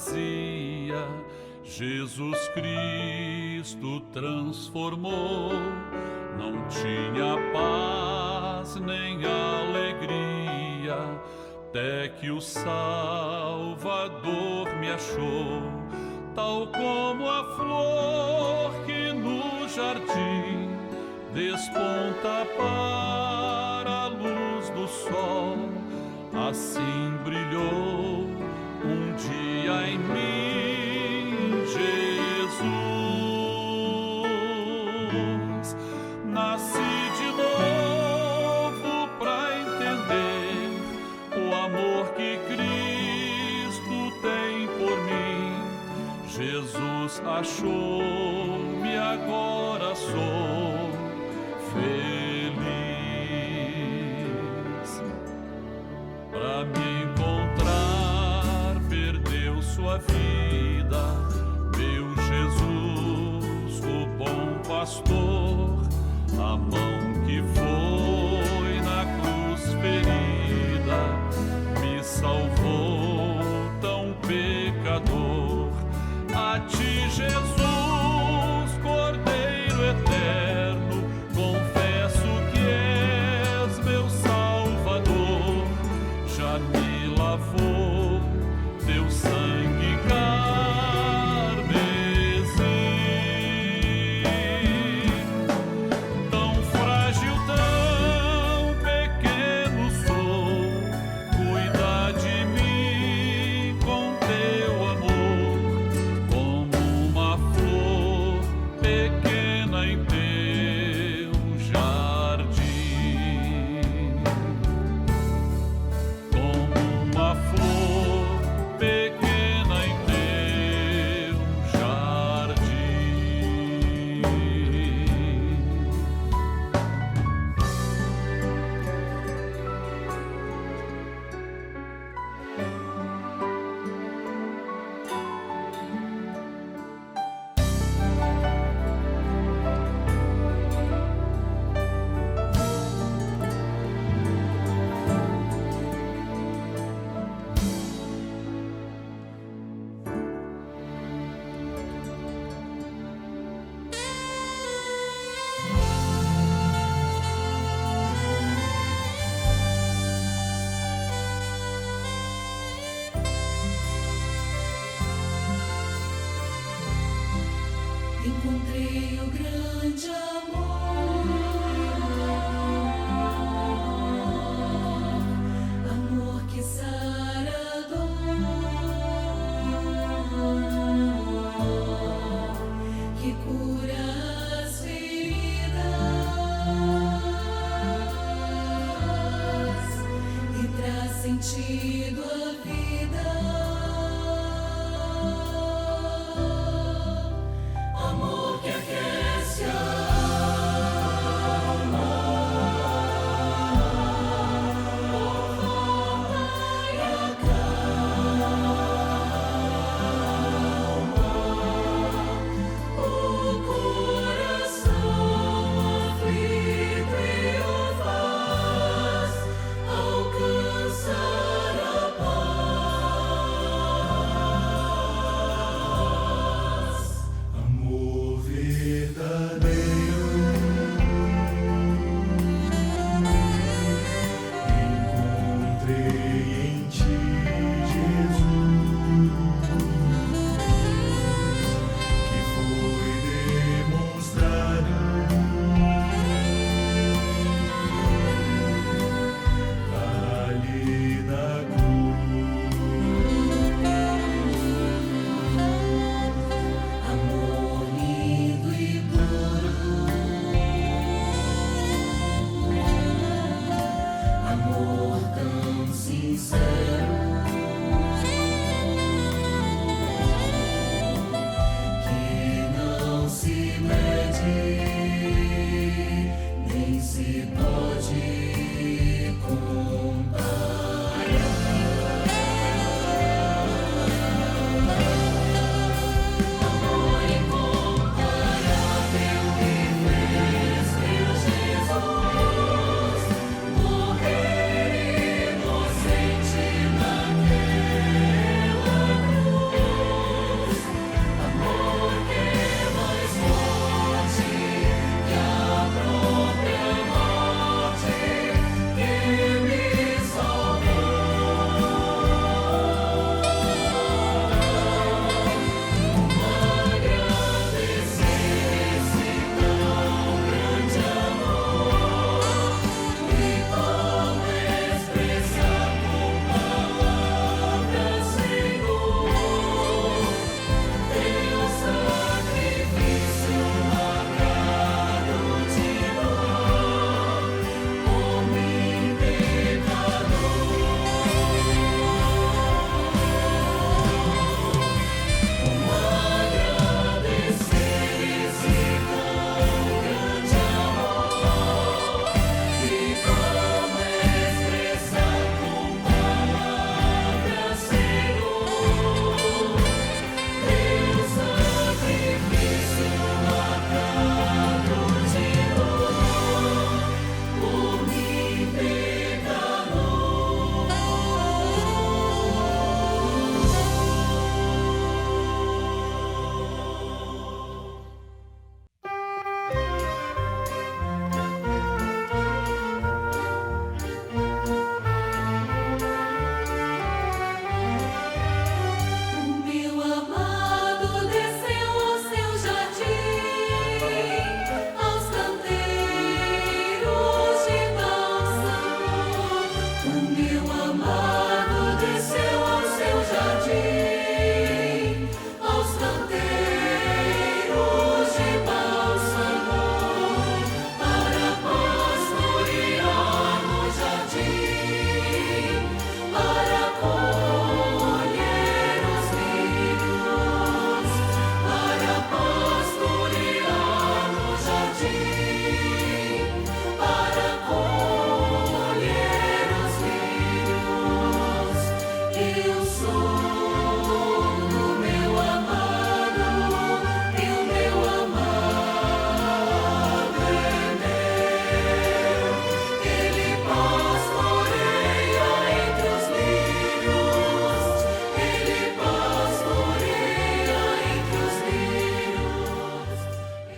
vazia, Jesus Cristo transformou. Não tinha paz nem alegria, até que o Salvador me achou. Tal como a flor que no jardim desponta para a luz do sol, assim brilhou um dia em mim Jesus. Nasci de novo pra entender o amor que Cristo tem por mim. Jesus achou-me, agora sou feliz. Pra me encontrar, perdeu sua vida, meu Jesus, o bom pastor. A mão que foi na cruz ferida me salvou, tão pecador. A ti, Jesus, Cordeiro eterno, confesso que és meu Salvador. Já me lavou teu sangue carmesim. Tão frágil, tão pequeno sou, cuida de mim com teu amor, como uma flor pequena em teu jardim. Como uma flor pequena em teu jardim. Encontrei o grande amor, amor que sara a dor, que cura as feridas e traz sentido à vida. Amor que aquece a alma, conforta e acalma o coração aflito e o faz alcançar a paz.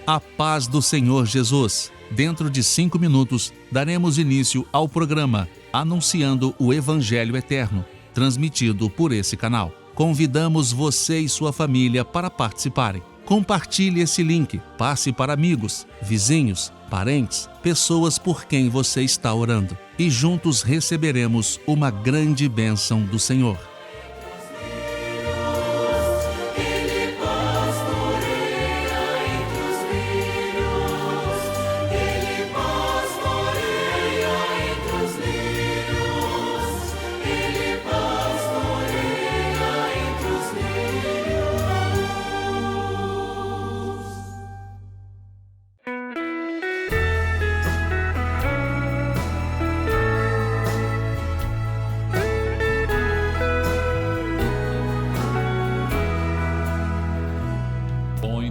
A paz do Senhor Jesus. Dentro de 5 minutos, daremos início ao programa Anunciando o Evangelho Eterno, transmitido por esse canal. Convidamos você e sua família para participarem. Compartilhe esse link, passe para amigos, vizinhos, parentes, pessoas por quem você está orando. E juntos receberemos uma grande bênção do Senhor.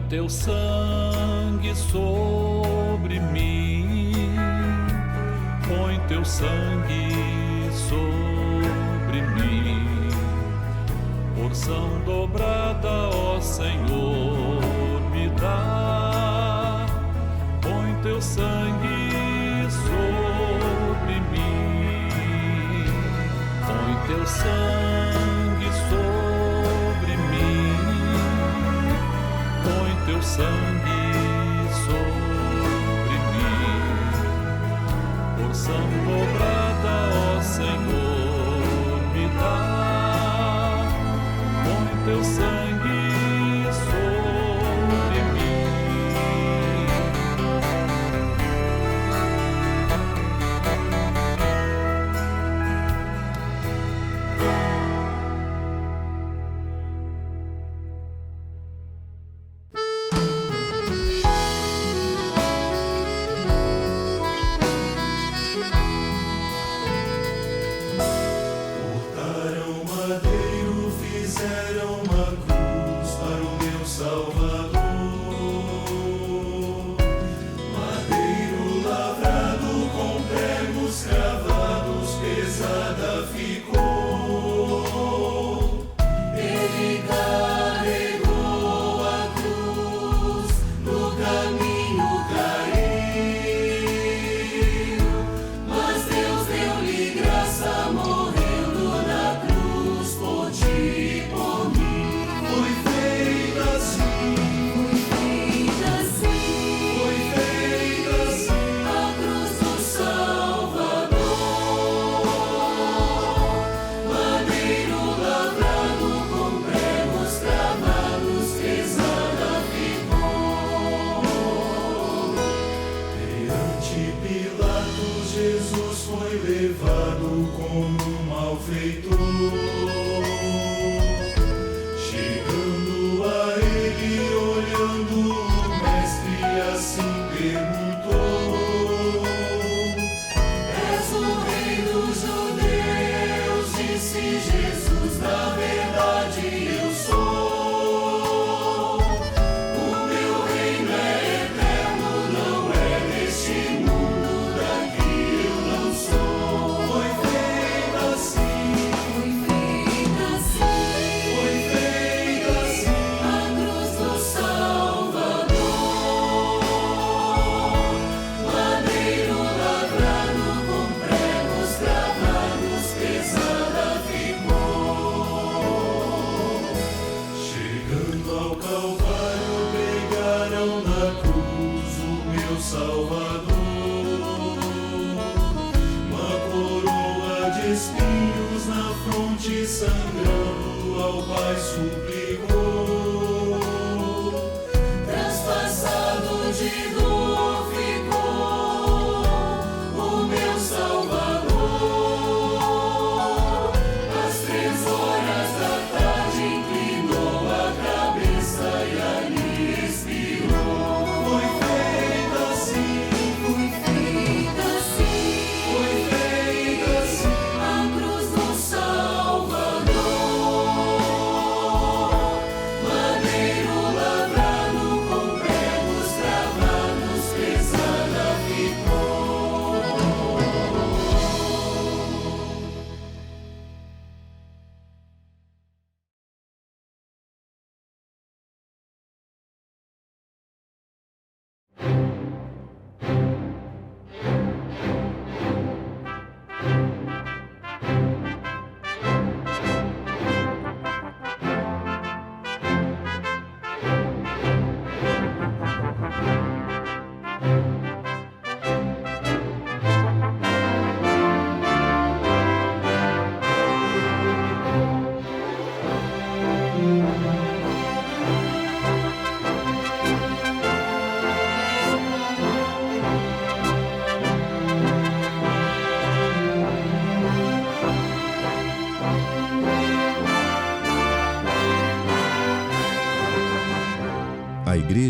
Teu sangue sobre mim, põe teu sangue sobre mim, porção dobrada, ó Senhor, me dá, põe teu sangue sobre mim, põe teu sangue sobre mim, põe teu sangue sobre mim, porção dobrada, ó Senhor, me dá, põe teu sangue sobre mim. A cruz do Salvador.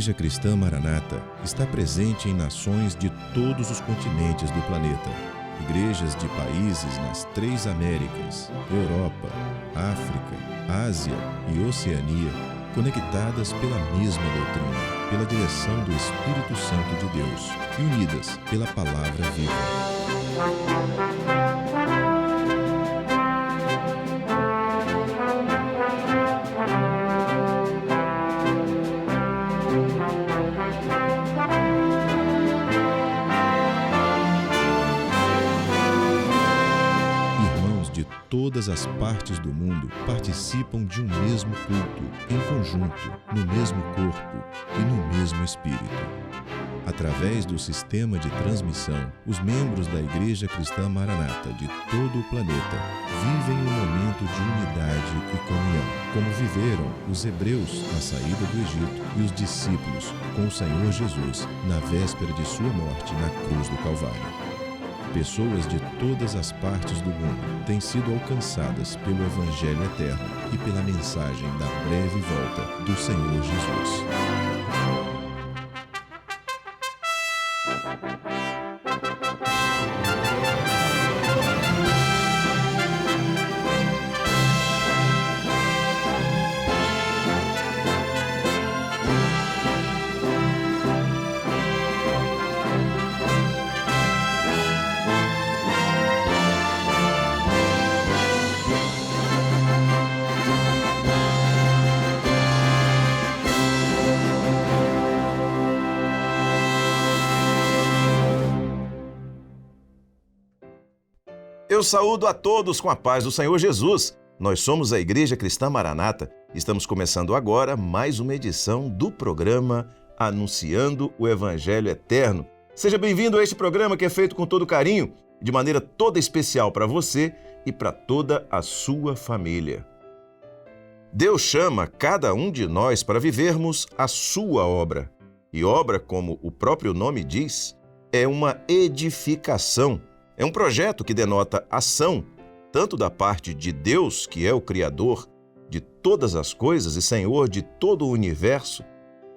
Igreja Cristã Maranata está presente em nações de todos os continentes do planeta. Igrejas de países nas 3 Américas, Europa, África, Ásia e Oceania, conectadas pela mesma doutrina, pela direção do Espírito Santo de Deus e unidas pela Palavra Viva. Todas as partes do mundo participam de um mesmo culto, em conjunto, no mesmo corpo e no mesmo espírito. Através do sistema de transmissão, os membros da Igreja Cristã Maranata de todo o planeta vivem um momento de unidade e comunhão, como viveram os hebreus na saída do Egito e os discípulos com o Senhor Jesus na véspera de sua morte na cruz do Calvário. Pessoas de todas as partes do mundo têm sido alcançadas pelo Evangelho eterno e pela mensagem da breve volta do Senhor Jesus. Eu saúdo a todos com a paz do Senhor Jesus. Nós somos a Igreja Cristã Maranata. Estamos começando agora mais uma edição do programa Anunciando o Evangelho Eterno. Seja bem-vindo a este programa que é feito com todo carinho, de maneira toda especial para você e para toda a sua família. Deus chama cada um de nós para vivermos a sua obra. E obra, como o próprio nome diz, é uma edificação. É um projeto que denota ação, tanto da parte de Deus, que é o Criador de todas as coisas e Senhor de todo o universo,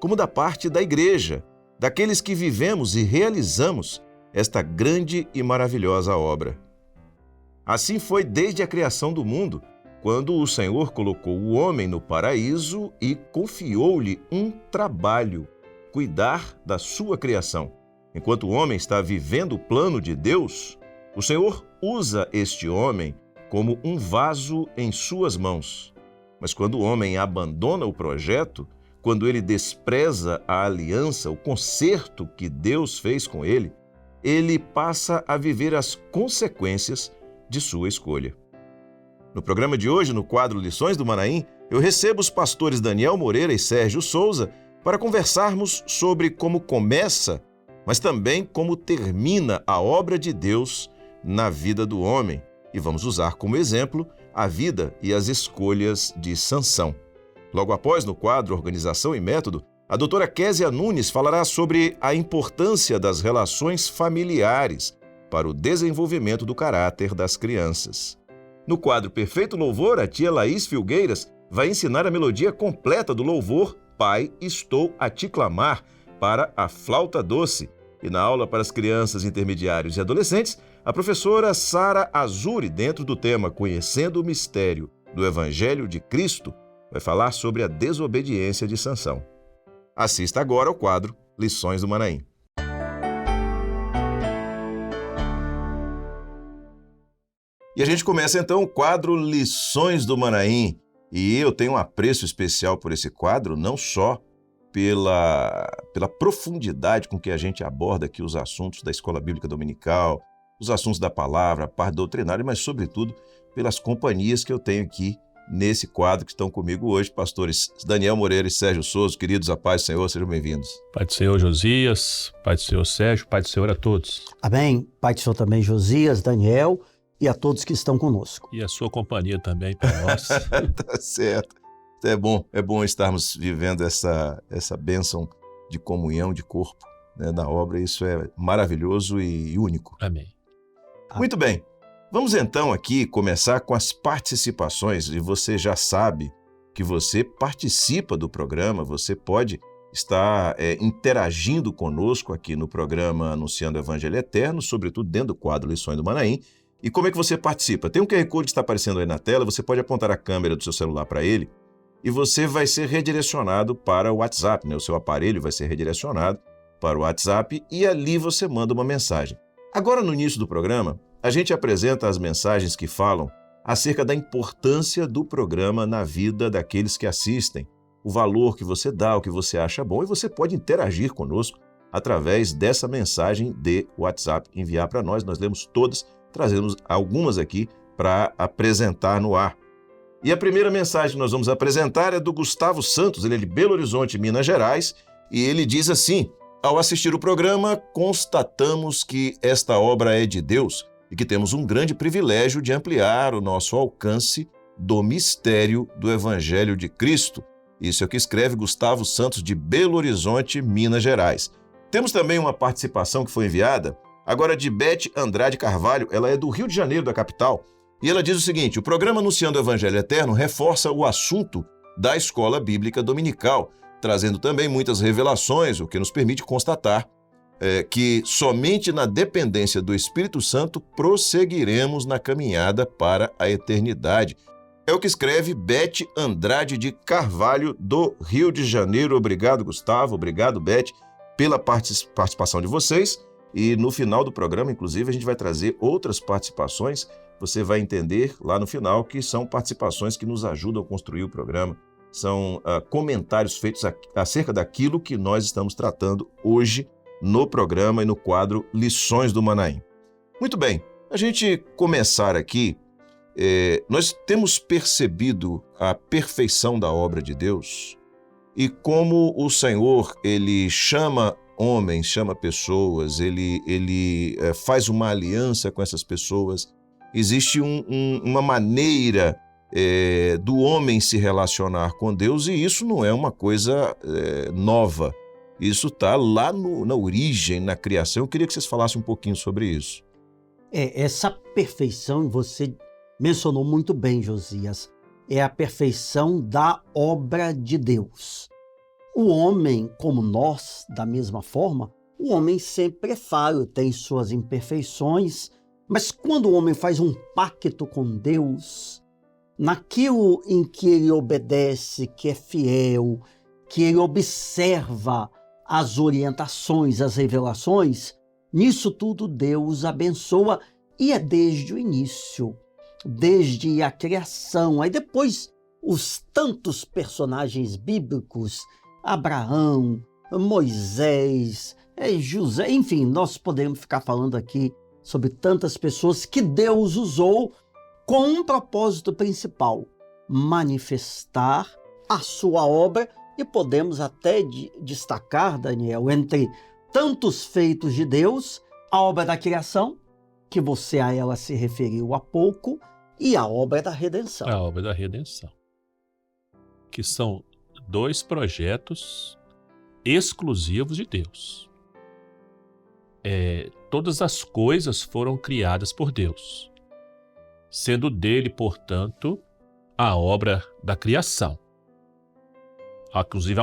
como da parte da Igreja, daqueles que vivemos e realizamos esta grande e maravilhosa obra. Assim foi desde a criação do mundo, quando o Senhor colocou o homem no paraíso e confiou-lhe um trabalho, cuidar da sua criação. Enquanto o homem está vivendo o plano de Deus, o Senhor usa este homem como um vaso em suas mãos. Mas quando o homem abandona o projeto, quando ele despreza a aliança, o concerto que Deus fez com ele, ele passa a viver as consequências de sua escolha. No programa de hoje, no quadro Lições do Manaim, eu recebo os pastores Daniel Moreira e Sérgio Souza para conversarmos sobre como começa, mas também como termina a obra de Deus na vida do homem, e vamos usar como exemplo a vida e as escolhas de Sansão. Logo após, no quadro Organização e Método, a doutora Késia Nunes falará sobre a importância das relações familiares para o desenvolvimento do caráter das crianças. No quadro Perfeito Louvor, a tia Laís Filgueiras vai ensinar a melodia completa do louvor Pai, Estou a Te Clamar, para a flauta doce. E na aula para as crianças, intermediários e adolescentes, a professora Sara Azuri, dentro do tema Conhecendo o Mistério do Evangelho de Cristo, vai falar sobre a desobediência de Sansão. Assista agora ao quadro Lições do Manaim. E a gente começa então o quadro Lições do Manaim. E eu tenho um apreço especial por esse quadro, não só pela profundidade com que a gente aborda aqui os assuntos da Escola Bíblica Dominical, os assuntos da palavra, a parte doutrinária, mas, sobretudo, pelas companhias que eu tenho aqui nesse quadro que estão comigo hoje, pastores Daniel Moreira e Sérgio Souza. Queridos, a paz do Senhor, sejam bem-vindos. Pai do Senhor Josias, Pai do Senhor Sérgio, Pai do Senhor a todos. Amém. Pai do Senhor também Josias, Daniel e a todos que estão conosco. E a sua companhia também para nós. Tá certo. É bom estarmos vivendo essa bênção de comunhão, de corpo, né, da obra. Isso é maravilhoso e único. Amém. Muito bem. Vamos então aqui começar com as participações. E você já sabe que você participa do programa, você pode está interagindo conosco aqui no programa Anunciando o Evangelho Eterno, sobretudo dentro do quadro Lições do Manaim. E como é que você participa? Tem um QR Code que está aparecendo aí na tela, você pode apontar a câmera do seu celular para ele e você vai ser redirecionado para o WhatsApp, né? O seu aparelho vai ser redirecionado para o WhatsApp e ali você manda uma mensagem. Agora, no início do programa, a gente apresenta as mensagens que falam acerca da importância do programa na vida daqueles que assistem, o valor que você dá, o que você acha bom, e você pode interagir conosco através dessa mensagem de WhatsApp, enviar para nós lemos todas, trazemos algumas aqui para apresentar no ar. E a primeira mensagem que nós vamos apresentar é do Gustavo Santos, ele é de Belo Horizonte, Minas Gerais, e ele diz assim: ao assistir o programa, constatamos que esta obra é de Deus e que temos um grande privilégio de ampliar o nosso alcance do mistério do Evangelho de Cristo. Isso é o que escreve Gustavo Santos, de Belo Horizonte, Minas Gerais. Temos também uma participação que foi enviada, agora de Beth Andrade Carvalho, ela é do Rio de Janeiro, da capital, e ela diz o seguinte: o programa Anunciando o Evangelho Eterno reforça o assunto da escola bíblica dominical, trazendo também muitas revelações, o que nos permite constatar que somente na dependência do Espírito Santo prosseguiremos na caminhada para a eternidade. É o que escreve Beth Andrade de Carvalho, do Rio de Janeiro. Obrigado, Gustavo. Obrigado, Beth, pela participação de vocês. E no final do programa, inclusive, a gente vai trazer outras participações. Você vai entender lá no final que são participações que nos ajudam a construir o programa. São comentários feitos acerca daquilo que nós estamos tratando hoje no programa e no quadro Lições do Manaim. Muito bem, a gente começar aqui, nós temos percebido a perfeição da obra de Deus e como o Senhor, ele chama homens, chama pessoas, ele faz uma aliança com essas pessoas. Existe uma maneira do homem se relacionar com Deus, e isso não é uma coisa nova. Isso está lá na origem, na criação. Eu queria que vocês falassem um pouquinho sobre isso. Essa perfeição, você mencionou muito bem, Josias, é a perfeição da obra de Deus. O homem, como nós, da mesma forma, o homem sempre é falho, tem suas imperfeições, mas quando o homem faz um pacto com Deus, naquilo em que ele obedece, que é fiel, que ele observa as orientações, as revelações, nisso tudo Deus abençoa, e é desde o início, desde a criação. Aí depois os tantos personagens bíblicos, Abraão, Moisés, José, enfim, nós podemos ficar falando aqui sobre tantas pessoas que Deus usou com um propósito principal: manifestar a sua obra. E podemos até destacar, Daniel, entre tantos feitos de Deus, a obra da criação, que você a ela se referiu há pouco, e a obra da redenção. A obra da redenção, que são dois projetos exclusivos de Deus. Todas as coisas foram criadas por Deus, sendo dele, portanto, a obra da criação. Inclusive,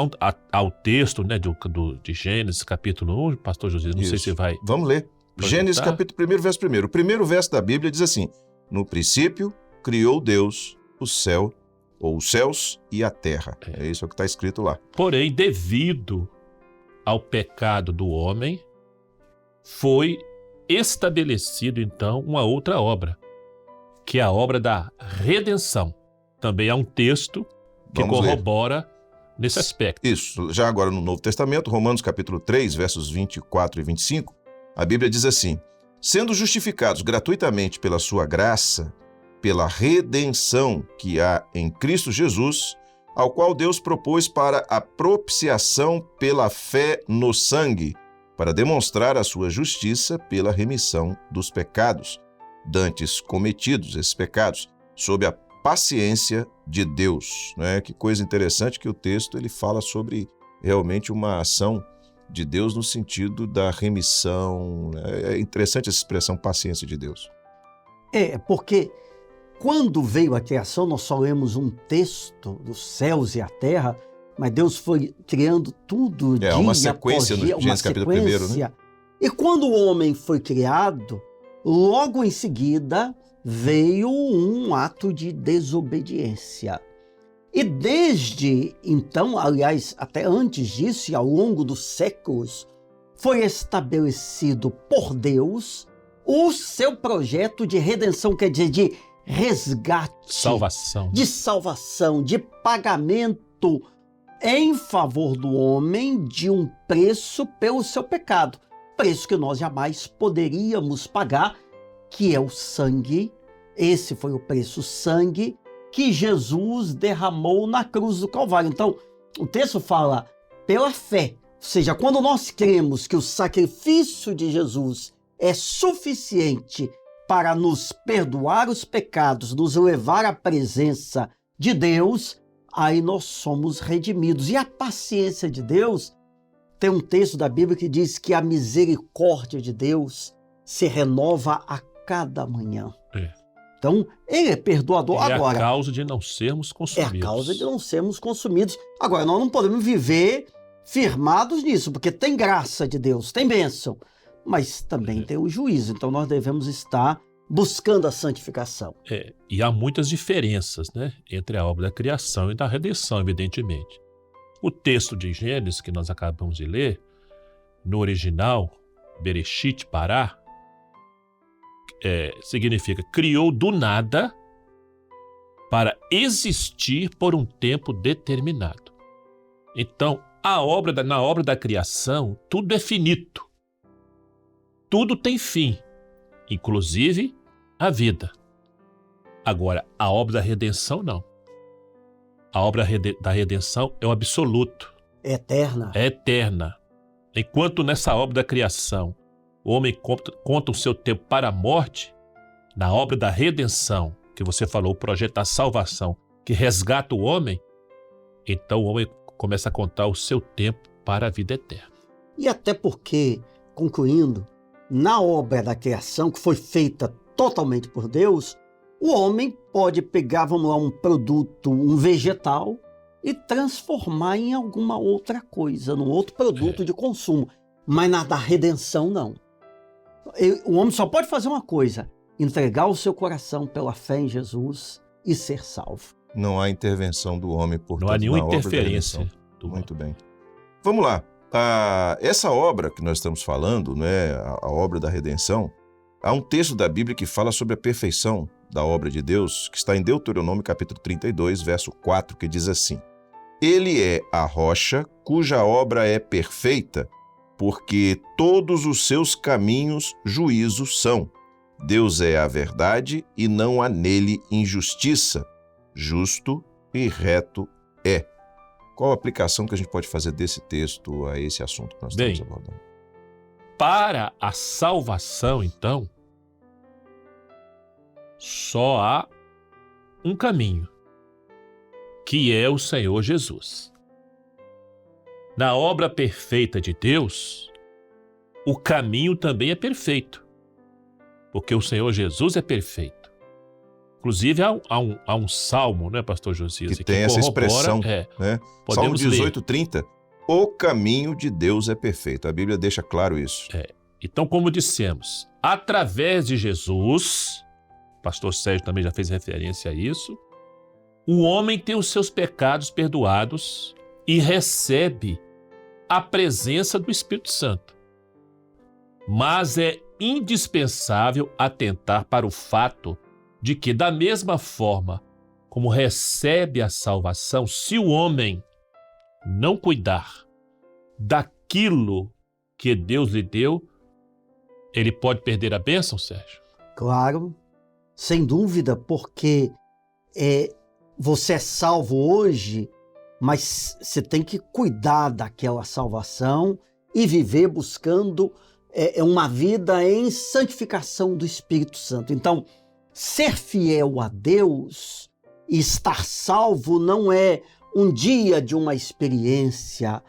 há o texto, né, de Gênesis, capítulo 1, pastor José, não sei se vai... Vamos ler. Gênesis, capítulo 1, verso 1. O primeiro verso da Bíblia diz assim: no princípio, criou Deus o céu, ou os céus e a terra. É isso que está escrito lá. Porém, devido ao pecado do homem, foi estabelecido, então, uma outra obra, que é a obra da redenção. Também há um texto que corrobora nesse aspecto. Isso, já agora no Novo Testamento, Romanos capítulo 3, versos 24 e 25, a Bíblia diz assim: sendo justificados gratuitamente pela sua graça, pela redenção que há em Cristo Jesus, ao qual Deus propôs para a propiciação pela fé no sangue, para demonstrar a sua justiça pela remissão dos pecados, dantes cometidos, esses pecados, sob a paciência de Deus, né? Que coisa interessante que o texto ele fala sobre realmente uma ação de Deus no sentido da remissão. É interessante essa expressão, paciência de Deus. Porque quando veio a criação, nós só lemos um texto dos céus e a terra, mas Deus foi criando tudo dia uma sequência após no dia, Gênesis capítulo 1º, né? E quando o homem foi criado, logo em seguida veio um ato de desobediência. E desde então, aliás, até antes disso e ao longo dos séculos, foi estabelecido por Deus o seu projeto de redenção, quer dizer, de resgate, Salvação. de salvação, de pagamento em favor do homem de um preço pelo seu pecado. Preço que nós jamais poderíamos pagar, que é o sangue. Esse foi o preço, o sangue que Jesus derramou na cruz do Calvário. Então, o texto fala pela fé. Ou seja, quando nós cremos que o sacrifício de Jesus é suficiente para nos perdoar os pecados, nos levar à presença de Deus, aí nós somos redimidos. E a paciência de Deus, tem um texto da Bíblia que diz que a misericórdia de Deus se renova a cada manhã. Então, ele é perdoador. Agora, a causa de não sermos consumidos. É a causa de não sermos consumidos. Agora, nós não podemos viver firmados nisso, porque tem graça de Deus, tem bênção, mas também tem o juízo. Então, nós devemos estar buscando a santificação. E há muitas diferenças, né, entre a obra da criação e da redenção, evidentemente. O texto de Gênesis, que nós acabamos de ler, no original, Bereshit Pará, significa criou do nada para existir por um tempo determinado. Então, na obra da criação, tudo é finito. Tudo tem fim, inclusive a vida. Agora, a obra da redenção, não. A obra da redenção é o absoluto. É eterna. É eterna. Enquanto nessa obra da criação o homem conta o seu tempo para a morte, na obra da redenção, que você falou, o projeto da salvação, que resgata o homem, então o homem começa a contar o seu tempo para a vida eterna. E até porque, concluindo, na obra da criação, que foi feita totalmente por Deus, o homem pode pegar, vamos lá, um produto, um vegetal, e transformar em alguma outra coisa, num outro produto de consumo. Mas na da redenção, não. O homem só pode fazer uma coisa: entregar o seu coração pela fé em Jesus e ser salvo. Não há intervenção do homem, portanto, não há nenhuma na obra da interferência. redenção. Muito bem. Vamos lá. Essa obra que nós estamos falando, né, a obra da redenção, há um texto da Bíblia que fala sobre a perfeição da obra de Deus, que está em Deuteronômio capítulo 32, verso 4, que diz assim: Ele é a rocha cuja obra é perfeita, porque todos os seus caminhos juízos são. Deus é a verdade e não há nele injustiça. Justo e reto é. Qual a aplicação que a gente pode fazer desse texto a esse assunto que nós estamos abordando? Para a salvação, então, só há um caminho, que é o Senhor Jesus. Na obra perfeita de Deus, o caminho também é perfeito, porque o Senhor Jesus é perfeito. Inclusive, há um salmo, né, pastor Josias? Que tem essa expressão, né? Salmo Podemos 18:30, o caminho de Deus é perfeito. A Bíblia deixa claro isso. Então, como dissemos, através de Jesus, o pastor Sérgio também já fez referência a isso, o homem tem os seus pecados perdoados e recebe a presença do Espírito Santo. Mas é indispensável atentar para o fato de que, da mesma forma como recebe a salvação, se o homem não cuidar daquilo que Deus lhe deu, ele pode perder a bênção, Sérgio? Claro, sem dúvida, porque você é salvo hoje, mas você tem que cuidar daquela salvação e viver buscando uma vida em santificação do Espírito Santo. Então, ser fiel a Deus e estar salvo não é um dia de uma experiência,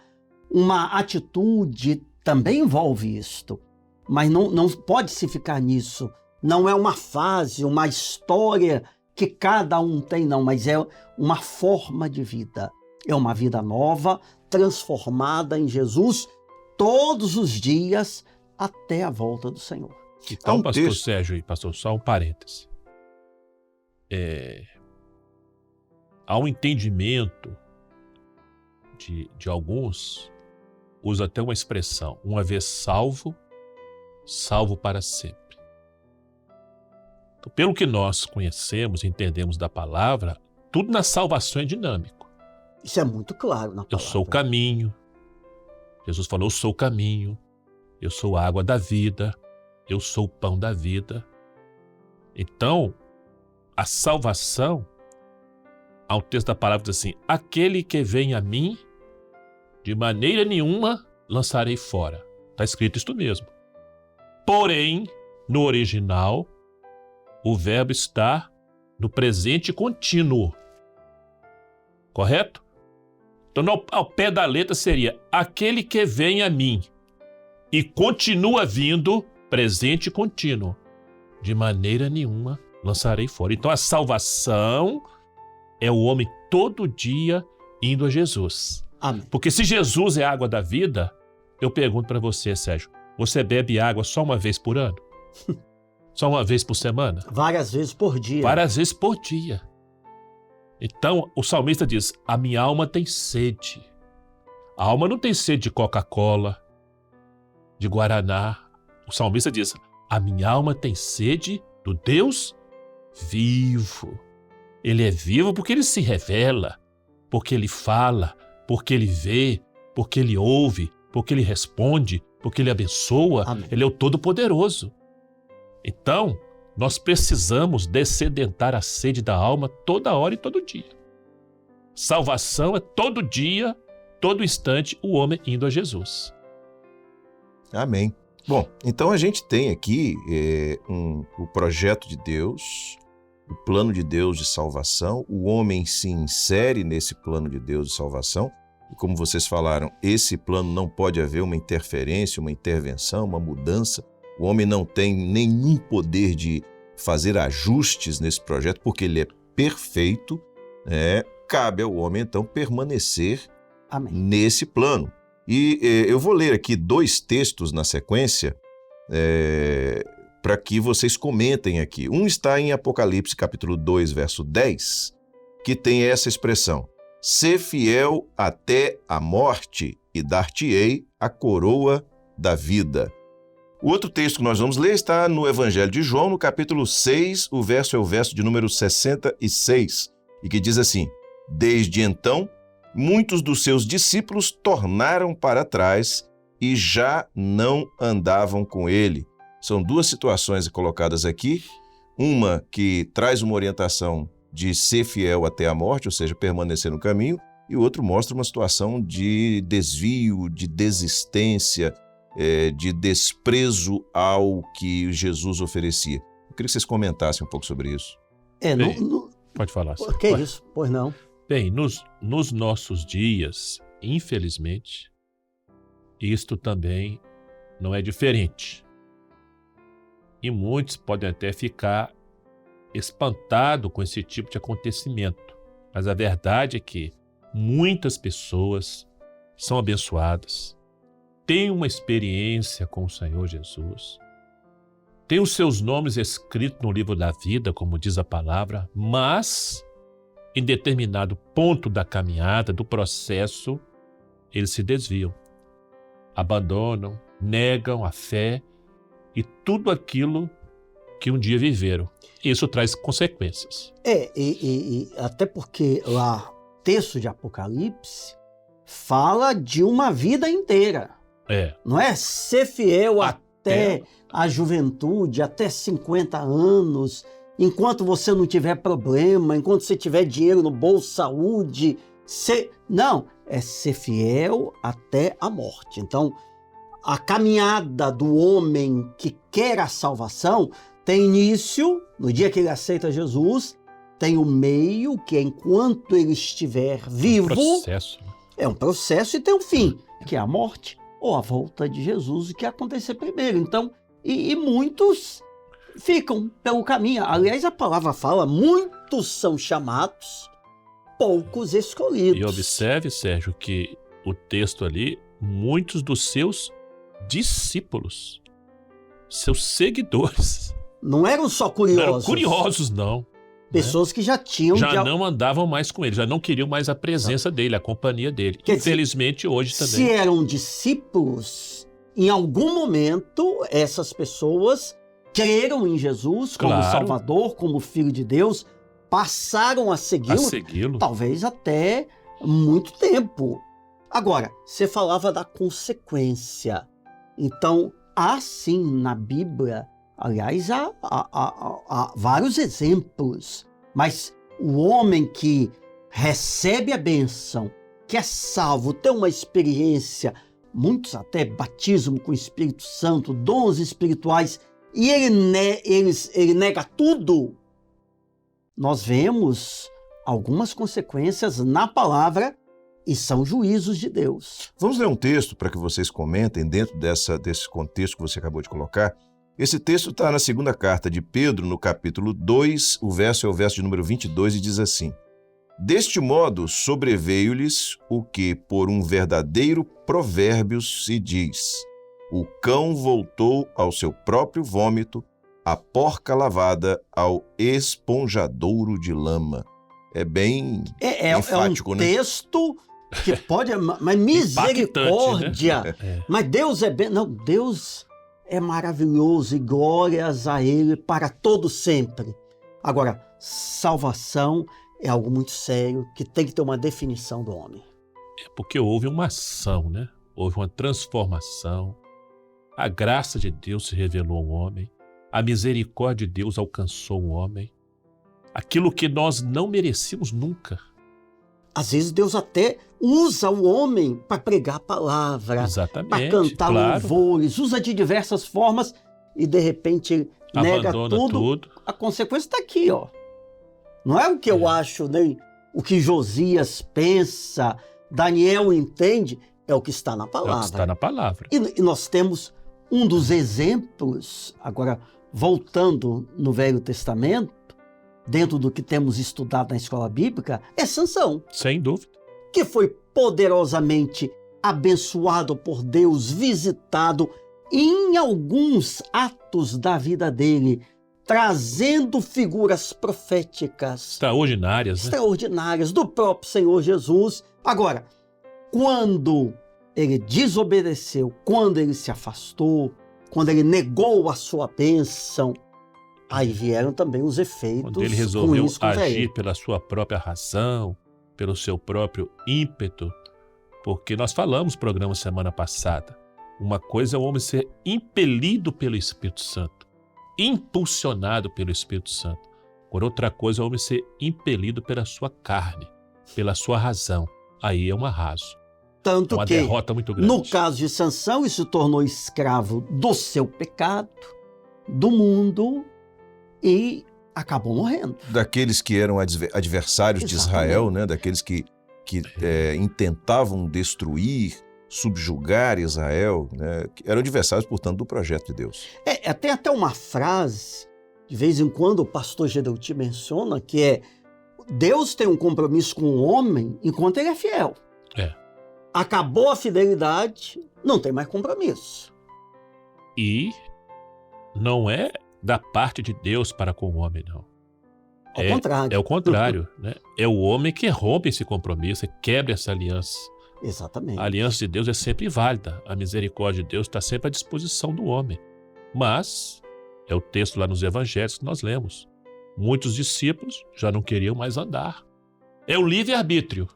uma atitude também envolve isto, mas não pode se ficar nisso. Não é uma fase, uma história que cada um tem, não, mas é uma forma de vida. É uma vida nova, transformada em Jesus todos os dias até a volta do Senhor. Então, Há um pastor texto- Sérgio e pastor, só um parêntese. Há um entendimento de alguns, usa até uma expressão, uma vez salvo, salvo para sempre. Então, pelo que nós conhecemos e entendemos da palavra, tudo na salvação é dinâmico. Isso é muito claro na palavra. Eu sou o caminho. Jesus falou, eu sou o caminho. Eu sou a água da vida. Eu sou o pão da vida. Então, a salvação, há um texto da palavra que diz assim, aquele que vem a mim, de maneira nenhuma lançarei fora. Está escrito isto mesmo. Porém, no original, o verbo está no presente contínuo. Correto? Então, ao pé da letra seria aquele que vem a mim e continua vindo, presente contínuo. De maneira nenhuma lançarei fora. Então, a salvação é o homem todo dia indo a Jesus. Amém. Porque se Jesus é a água da vida, eu pergunto para você, Sérgio, você bebe água só uma vez por ano? Só uma vez por semana? Várias vezes por dia. Várias vezes por dia. Então, o salmista diz, a minha alma tem sede. A alma não tem sede de Coca-Cola, de Guaraná. O salmista diz, a minha alma tem sede do Deus vivo. Ele é vivo porque ele se revela, porque ele fala, porque ele vê, porque ele ouve, porque ele responde, porque ele abençoa. Amém. Ele é o Todo-Poderoso. Então, nós precisamos dessedentar a sede da alma toda hora e todo dia. Salvação é todo dia, todo instante, o homem indo a Jesus. Amém. Bom, então a gente tem aqui o projeto de Deus, o plano de Deus de salvação, o homem se insere nesse plano de Deus de salvação, e como vocês falaram, esse plano não pode haver uma interferência, uma intervenção, uma mudança. O homem não tem nenhum poder de fazer ajustes nesse projeto, porque ele é perfeito. Cabe ao homem, então, permanecer Amém. nesse plano. E eu vou ler aqui 2 textos na sequência para que vocês comentem aqui. Um está em Apocalipse, capítulo 2, verso 10, que tem essa expressão: "Sê fiel até a morte e dar-te-ei a coroa da vida." O outro texto que nós vamos ler está no Evangelho de João, no capítulo 6, o verso é o verso de número 66, e que diz assim: "Desde então, muitos dos seus discípulos tornaram para trás e já não andavam com ele." São 2 situações colocadas aqui, uma que traz uma orientação de ser fiel até a morte, ou seja, permanecer no caminho, e o outro mostra uma situação de desvio, de desistência, de desprezo ao que Jesus oferecia. Eu queria que vocês comentassem um pouco sobre isso. Bem, pode falar. Que isso? Pois não. Bem, nos nossos dias, infelizmente, isto também não é diferente. E muitos podem até ficar espantados com esse tipo de acontecimento. Mas a verdade é que muitas pessoas são abençoadas, têm uma experiência com o Senhor Jesus, têm os seus nomes escritos no livro da vida, como diz a palavra, mas em determinado ponto da caminhada, do processo, eles se desviam, abandonam, negam a fé e tudo aquilo que um dia viveram. Isso traz consequências. E até porque lá, o texto de Apocalipse fala de uma vida inteira. Não é ser fiel até a juventude, até 50 anos, enquanto você não tiver problema, enquanto você tiver dinheiro no bolso, saúde. Não, é ser fiel até a morte. Então, a caminhada do homem que quer a salvação tem início no dia que ele aceita Jesus, tem o meio, que é enquanto ele estiver vivo. Processo. É um processo e tem um fim, que é a morte ou a volta de Jesus, o que acontecer primeiro. Então, e muitos ficam pelo caminho. Aliás, a palavra fala, muitos são chamados poucos escolhidos. E observe, Sérgio, que o texto ali, muitos dos seus discípulos, seus seguidores, Não eram só não curiosos. eram curiosos, não. Pessoas que já tinham... Já não andavam mais com ele, já não queriam mais a presença dele, a companhia dele. Quer dizer, Infelizmente, hoje Se também. eram discípulos, em algum momento, essas pessoas creram em Jesus como Claro. Salvador, como Filho de Deus, passaram a A segui-lo, segui-lo. talvez até muito tempo. Agora, você falava da consequência. Então, há sim na Bíblia, aliás, há vários exemplos, mas o homem que recebe a bênção, que é salvo, tem uma experiência, muitos até batismo com o Espírito Santo, dons espirituais, e ele nega tudo, nós vemos algumas consequências na palavra e são juízos de Deus. Vamos ler um texto para que vocês comentem dentro desse contexto que você acabou de colocar. Esse texto está na segunda carta de Pedro, no capítulo 2, o verso é o verso de número 22 e diz assim: Deste modo sobreveio-lhes o que por um verdadeiro provérbio se diz: o cão voltou ao seu próprio vômito, a porca lavada ao esponjadouro de lama. É bem enfático, um né? texto que pode... Mas misericórdia! Impactante, né? Mas Deus é bem... Não, Deus é maravilhoso e glórias a Ele para todo sempre. Agora, salvação é algo muito sério que tem que ter uma definição do homem. É porque houve uma ação, né? Houve uma transformação. A graça de Deus se revelou ao homem. A misericórdia de Deus alcançou o homem. Aquilo que nós não merecíamos nunca. Às vezes Deus até usa o homem para pregar a palavra, para Exatamente, cantar claro. louvores, usa de diversas formas e de repente ele nega Abandona tudo. A consequência está aqui, ó. Não é o que eu acho, nem o que Josias pensa, Daniel entende, é o que está na É o palavra. que está na palavra. E nós temos um dos exemplos, agora voltando no Velho Testamento, dentro do que temos estudado na escola bíblica, é Sansão, Sem dúvida. que foi poderosamente abençoado por Deus, visitado em alguns atos da vida dele, trazendo figuras proféticas Extraordinárias, né? extraordinárias do próprio Senhor Jesus. Agora, quando ele desobedeceu, quando ele se afastou, quando ele negou a sua bênção, aí vieram também os efeitos Quando ele resolveu ruins contra agir ele. pela sua própria razão, pelo seu próprio ímpeto, porque nós falamos no programa semana passada, uma coisa é o homem ser impelido pelo Espírito Santo, impulsionado pelo Espírito Santo. Por outra coisa é o homem ser impelido pela sua carne, pela sua razão. Aí é um arraso, Tanto uma que, derrota muito grande. no caso de Sansão, ele se tornou escravo do seu pecado, do mundo, e acabou morrendo. Daqueles que eram adversários de Israel, né? Daqueles que intentavam destruir, subjugar Israel, né? Que eram adversários, portanto, do projeto de Deus. Tem até uma frase, de vez em quando o pastor Gedeuti menciona, que é: Deus tem um compromisso com o homem enquanto ele é fiel. Acabou a fidelidade, não tem mais compromisso. E não é da parte de Deus para com o homem, não. Ao contrário. É o contrário, né? É o homem que rompe esse compromisso, quebra essa aliança. Exatamente. A aliança de Deus é sempre válida. A misericórdia de Deus está sempre à disposição do homem. Mas, é o texto lá nos evangelhos que nós lemos. Muitos discípulos já não queriam mais andar. É o livre-arbítrio.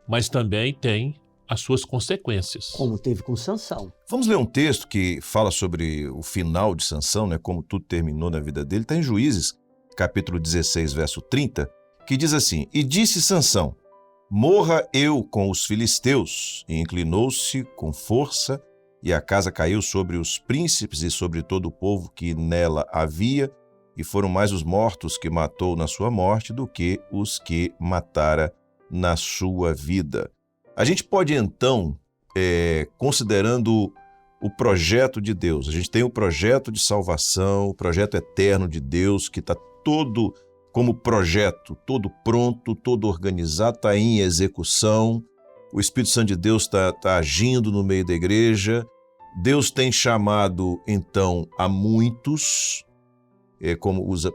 Mas também tem as suas consequências. Como teve com Sansão. Vamos ler um texto que fala sobre o final de Sansão, né? Como tudo terminou na vida dele. Está em Juízes, capítulo 16, verso 30, que diz assim: E disse Sansão: Morra eu com os filisteus. E inclinou-se com força, e a casa caiu sobre os príncipes e sobre todo o povo que nela havia, e foram mais os mortos que matou na sua morte do que os que matara na sua vida. A gente pode então, considerando o projeto de Deus, a gente tem o projeto de salvação, o projeto eterno de Deus que está todo como projeto, todo pronto, todo organizado, está em execução. O Espírito Santo de Deus está agindo no meio da igreja. Deus tem chamado, então, a muitos,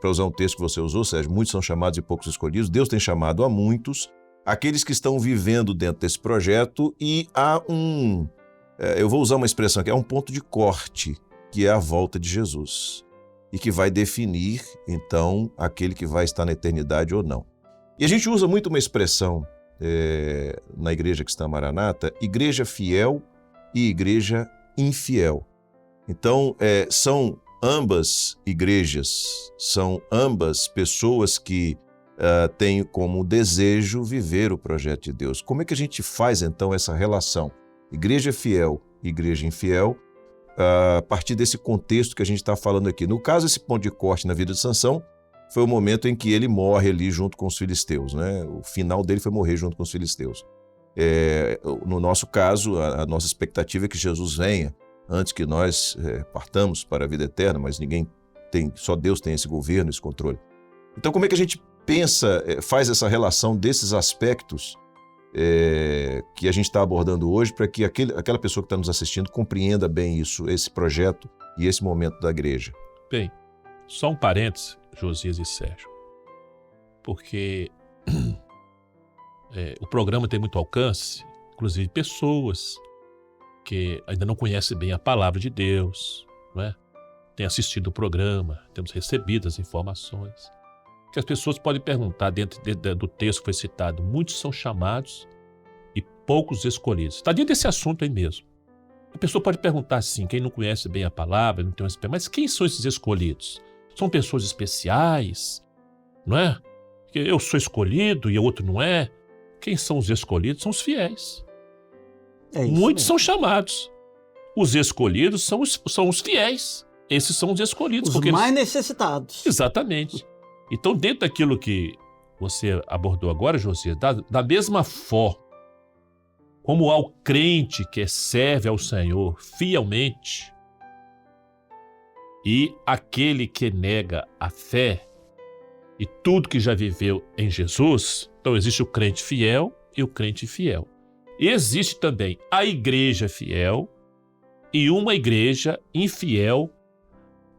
para usar um texto que você usou, Sérgio, muitos são chamados e poucos escolhidos. Deus tem chamado a muitos, aqueles que estão vivendo dentro desse projeto, e há eu vou usar uma expressão aqui, é um ponto de corte, que é a volta de Jesus, e que vai definir, então, aquele que vai estar na eternidade ou não. E a gente usa muito uma expressão na Igreja Cristã Maranata, igreja fiel e igreja infiel. Então, são ambas igrejas, são ambas pessoas que têm como desejo viver o projeto de Deus. Como é que a gente faz, então, essa relação? Igreja fiel e igreja infiel, a partir desse contexto que a gente está falando aqui. No caso, esse ponto de corte na vida de Sansão foi o momento em que ele morre ali junto com os filisteus, né? O final dele foi morrer junto com os filisteus. No nosso caso, a nossa expectativa é que Jesus venha antes que nós partamos para a vida eterna, mas só Deus tem esse governo, esse controle. Então, como é que a gente pensa, faz essa relação desses aspectos que a gente está abordando hoje, para que aquela pessoa que está nos assistindo compreenda bem isso, esse projeto e esse momento da igreja? Bem, só um parênteses, Josias e Sérgio, porque o programa tem muito alcance, inclusive pessoas que ainda não conhecem bem a palavra de Deus, não é? Têm assistido o programa, temos recebido as informações. Que as pessoas podem perguntar dentro do texto que foi citado, muitos são chamados e poucos escolhidos. Está dentro desse assunto aí mesmo. A pessoa pode perguntar assim, quem não conhece bem a palavra, não tem uma experiência, mas quem são esses escolhidos? São pessoas especiais, não é? Que eu sou escolhido e o outro não é. Quem são os escolhidos? São os fiéis. Muitos são chamados. Os escolhidos são os fiéis. Esses são os escolhidos. Os mais necessitados. Exatamente. Então, dentro daquilo que você abordou agora, Josias, da mesma forma como ao crente que serve ao Senhor fielmente e aquele que nega a fé e tudo que já viveu em Jesus, então existe o crente fiel e o crente infiel. E existe também a igreja fiel e uma igreja infiel,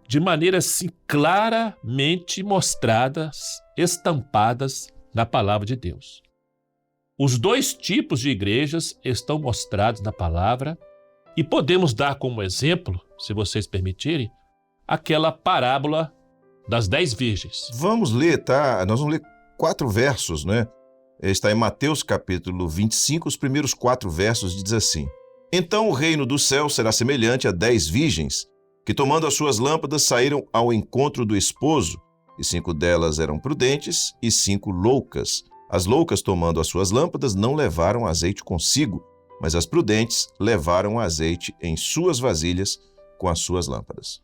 de maneira assim claramente mostradas, estampadas na palavra de Deus. Os dois tipos de igrejas estão mostrados na palavra e podemos dar como exemplo, se vocês permitirem, aquela parábola das 10 virgens. Vamos ler, tá? Nós vamos ler 4 versos, né? Está em Mateus capítulo 25, os primeiros 4 versos diz assim: Então o reino do céu será semelhante a 10 virgens, que tomando as suas lâmpadas saíram ao encontro do esposo, e 5 delas eram prudentes e 5 loucas. As loucas, tomando as suas lâmpadas, não levaram azeite consigo, mas as prudentes levaram azeite em suas vasilhas com as suas lâmpadas.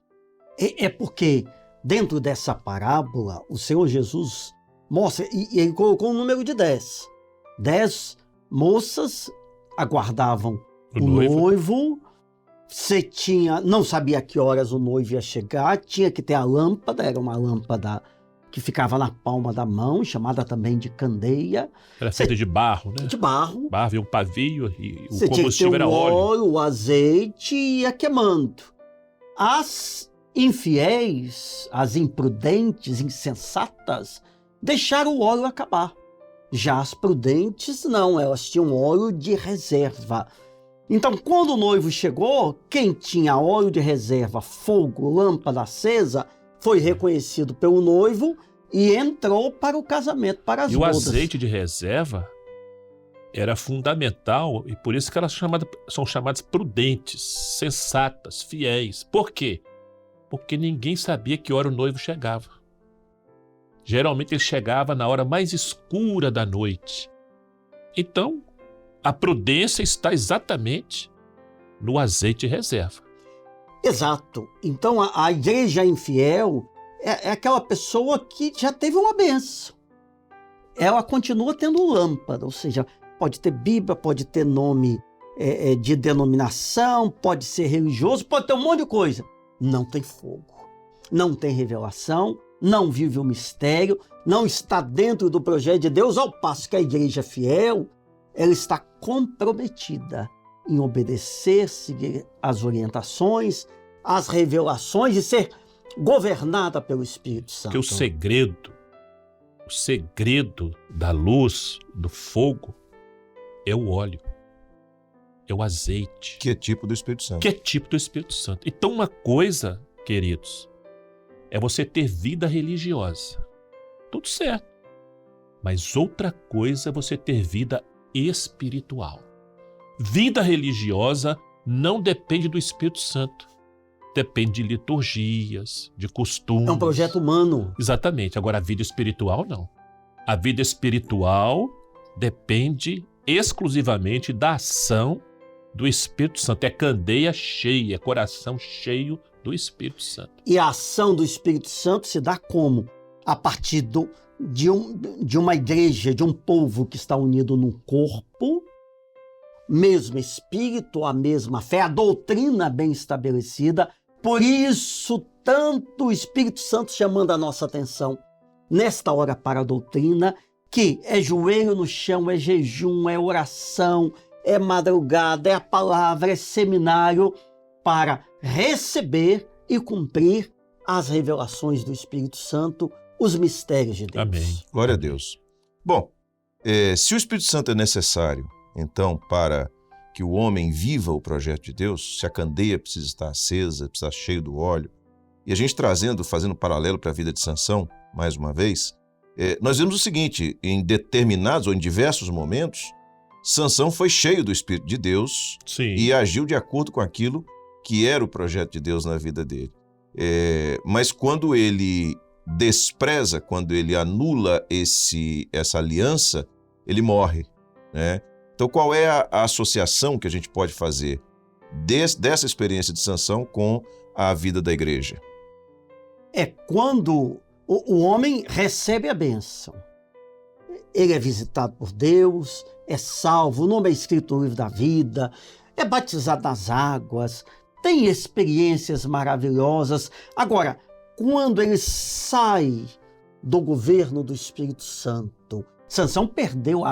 É porque dentro dessa parábola, o Senhor Jesus mostra, e ele colocou um número de 10. 10 moças aguardavam o noivo. Você não sabia a que horas o noivo ia chegar, tinha que ter a lâmpada, era uma lâmpada que ficava na palma da mão, chamada também de candeia. Era feita de barro, né? De barro. Barro e um pavio, e o Você combustível era óleo. O azeite ia queimando. As infiéis, as imprudentes, insensatas, deixaram o óleo acabar. Já as prudentes, não, elas tinham óleo de reserva. Então, quando o noivo chegou, quem tinha óleo de reserva, fogo, lâmpada acesa, foi reconhecido pelo noivo e entrou para o casamento, para as bodas. E o azeite de reserva era fundamental, e por isso que elas são chamadas prudentes, sensatas, fiéis. Por quê? Porque ninguém sabia que hora o noivo chegava. Geralmente ele chegava na hora mais escura da noite. Então, a prudência está exatamente no azeite de reserva. Exato. Então, a igreja infiel é aquela pessoa que já teve uma bênção. Ela continua tendo lâmpada, ou seja, pode ter Bíblia, pode ter nome de denominação, pode ser religioso, pode ter um monte de coisa. Não tem fogo, não tem revelação, não vive o mistério, não está dentro do projeto de Deus, ao passo que a igreja fiel, ela está comprometida em obedecer, seguir as orientações, as revelações e ser governada pelo Espírito Santo. Porque o segredo da luz, do fogo, é o óleo, é o azeite. Que é tipo do Espírito Santo. Que é tipo do Espírito Santo. Então, uma coisa, queridos, é você ter vida religiosa. Tudo certo. Mas outra coisa é você ter vida espiritual. Vida religiosa não depende do Espírito Santo. Depende de liturgias, de costumes. É um projeto humano. Exatamente. Agora, a vida espiritual, não. A vida espiritual depende exclusivamente da ação do Espírito Santo. É candeia cheia, é coração cheio do Espírito Santo. E a ação do Espírito Santo se dá como? A partir de uma igreja, de um povo que está unido num corpo, mesmo espírito, a mesma fé, a doutrina bem estabelecida. Por isso, tanto o Espírito Santo chamando a nossa atenção nesta hora para a doutrina, que é joelho no chão, é jejum, é oração, é madrugada, é a palavra, é seminário, para receber e cumprir as revelações do Espírito Santo, os mistérios de Deus. Amém. Glória a Deus. Bom, se o Espírito Santo é necessário, então, para que o homem viva o projeto de Deus, se a candeia precisa estar acesa, precisa estar cheio do óleo, e a gente fazendo um paralelo para a vida de Sansão, mais uma vez, nós vemos o seguinte: em determinados ou em diversos momentos, Sansão foi cheio do Espírito de Deus. Sim. E agiu de acordo com aquilo que era o projeto de Deus na vida dele. Mas quando ele despreza, quando ele anula essa aliança, ele morre, né? Então, qual é a associação que a gente pode fazer dessa experiência de Sansão com a vida da igreja? É quando o homem recebe a bênção. Ele é visitado por Deus, é salvo, o nome é escrito no livro da vida, é batizado nas águas, tem experiências maravilhosas. Agora, quando ele sai do governo do Espírito Santo, Sansão perdeu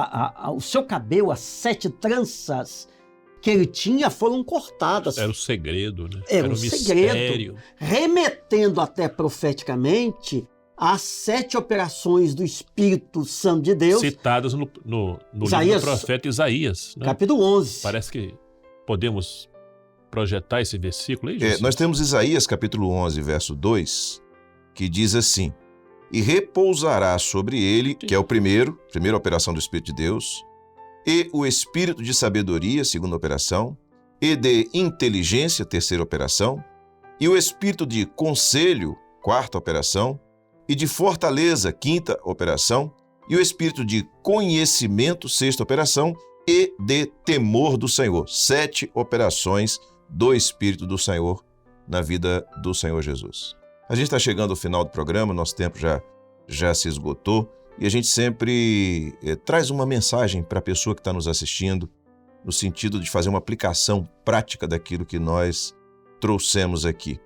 o seu cabelo, as 7 tranças que ele tinha foram cortadas. Era o segredo, né? Era o um mistério. segredo, remetendo até profeticamente às 7 operações do Espírito Santo de Deus, Citadas no livro do profeta Isaías, né? capítulo 11. Parece que podemos projetar esse versículo aí, Jesus? Nós temos Isaías capítulo 11, verso 2, que diz assim: e repousará sobre ele, que é a primeira operação do Espírito de Deus, e o Espírito de sabedoria, segunda operação, e de inteligência, terceira operação, e o Espírito de conselho, quarta operação, e de fortaleza, quinta operação, e o Espírito de conhecimento, sexta operação, e de temor do Senhor, 7 operações do Espírito do Senhor na vida do Senhor Jesus. A gente está chegando ao final do programa, nosso tempo já se esgotou, e a gente sempre traz uma mensagem para a pessoa que está nos assistindo, no sentido de fazer uma aplicação prática daquilo que nós trouxemos aqui.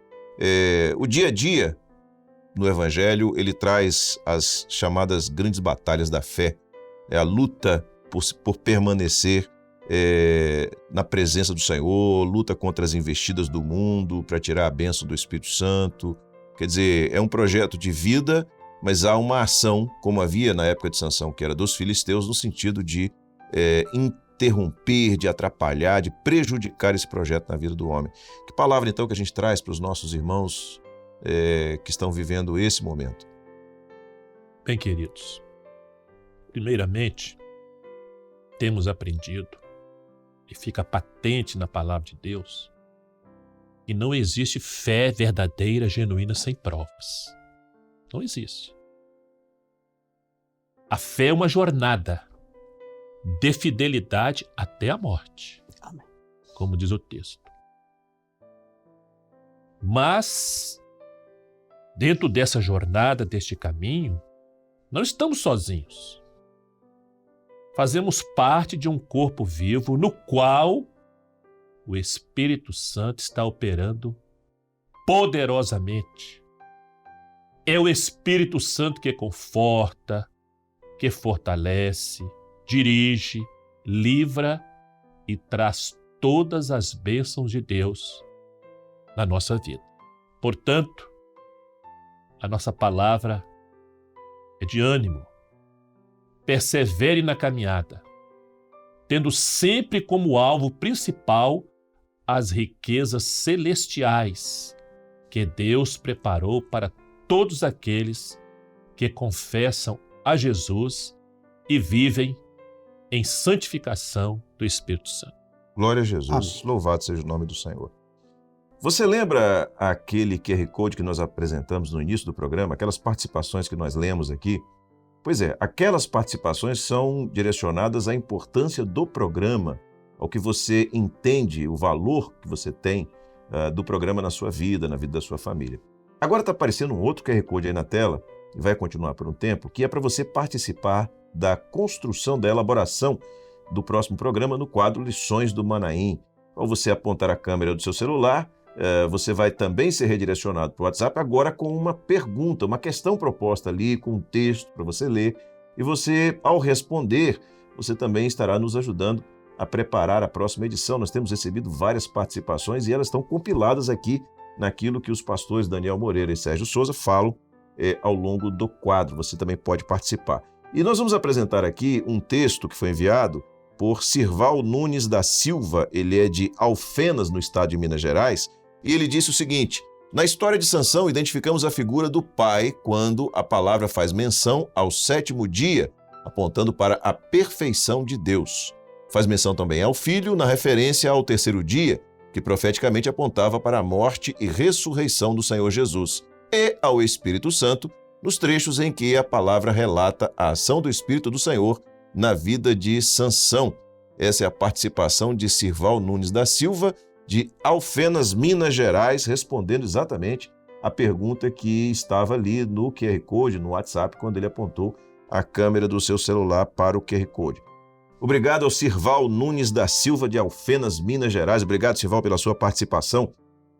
O dia a dia, no Evangelho, ele traz as chamadas grandes batalhas da fé, a luta por permanecer na presença do Senhor, luta contra as investidas do mundo para tirar a bênção do Espírito Santo. Quer dizer, é um projeto de vida, mas há uma ação, como havia na época de Sansão, que era dos filisteus, no sentido de interromper, de atrapalhar, de prejudicar esse projeto na vida do homem. Que palavra, então, que a gente traz para os nossos irmãos que estão vivendo esse momento? Bem, queridos, primeiramente, temos aprendido, e fica patente na palavra de Deus, que não existe fé verdadeira, genuína, sem provas. Não existe. A fé é uma jornada de fidelidade até a morte. Amém. Como diz o texto. Mas, dentro dessa jornada, deste caminho, não estamos sozinhos. Fazemos parte de um corpo vivo no qual o Espírito Santo está operando poderosamente. É o Espírito Santo que conforta, que fortalece, dirige, livra e traz todas as bênçãos de Deus na nossa vida. Portanto, a nossa palavra é de ânimo. Persevere na caminhada, tendo sempre como alvo principal as riquezas celestiais que Deus preparou para todos aqueles que confessam a Jesus e vivem em santificação do Espírito Santo. Glória a Jesus, louvado seja o nome do Senhor. Você lembra aquele QR Code que nós apresentamos no início do programa, aquelas participações que nós lemos aqui? Pois é, aquelas participações são direcionadas à importância do programa, ao que você entende, o valor que você tem do programa na sua vida, na vida da sua família. Agora está aparecendo um outro QR Code aí na tela, e vai continuar por um tempo, que é para você participar da construção, da elaboração do próximo programa no quadro Lições do Manaim. Ao você apontar a câmera do seu celular, você vai também ser redirecionado para o WhatsApp, agora com uma pergunta, uma questão proposta ali, com um texto para você ler. E você, ao responder, você também estará nos ajudando a preparar a próxima edição. Nós temos recebido várias participações e elas estão compiladas aqui naquilo que os pastores Daniel Moreira e Sérgio Souza falam ao longo do quadro. Você também pode participar. E nós vamos apresentar aqui um texto que foi enviado por Sirval Nunes da Silva. Ele é de Alfenas, no estado de Minas Gerais, e ele disse o seguinte: na história de Sansão, identificamos a figura do pai quando a palavra faz menção ao 7º dia, apontando para a perfeição de Deus. Faz menção também ao filho, na referência ao 3º dia, que profeticamente apontava para a morte e ressurreição do Senhor Jesus, e ao Espírito Santo, nos trechos em que a palavra relata a ação do Espírito do Senhor na vida de Sansão. Essa é a participação de Sirval Nunes da Silva, de Alfenas, Minas Gerais, respondendo exatamente a pergunta que estava ali no QR Code, no WhatsApp, quando ele apontou a câmera do seu celular para o QR Code. Obrigado ao Sirval Nunes da Silva, de Alfenas, Minas Gerais. Obrigado, Sirval, pela sua participação.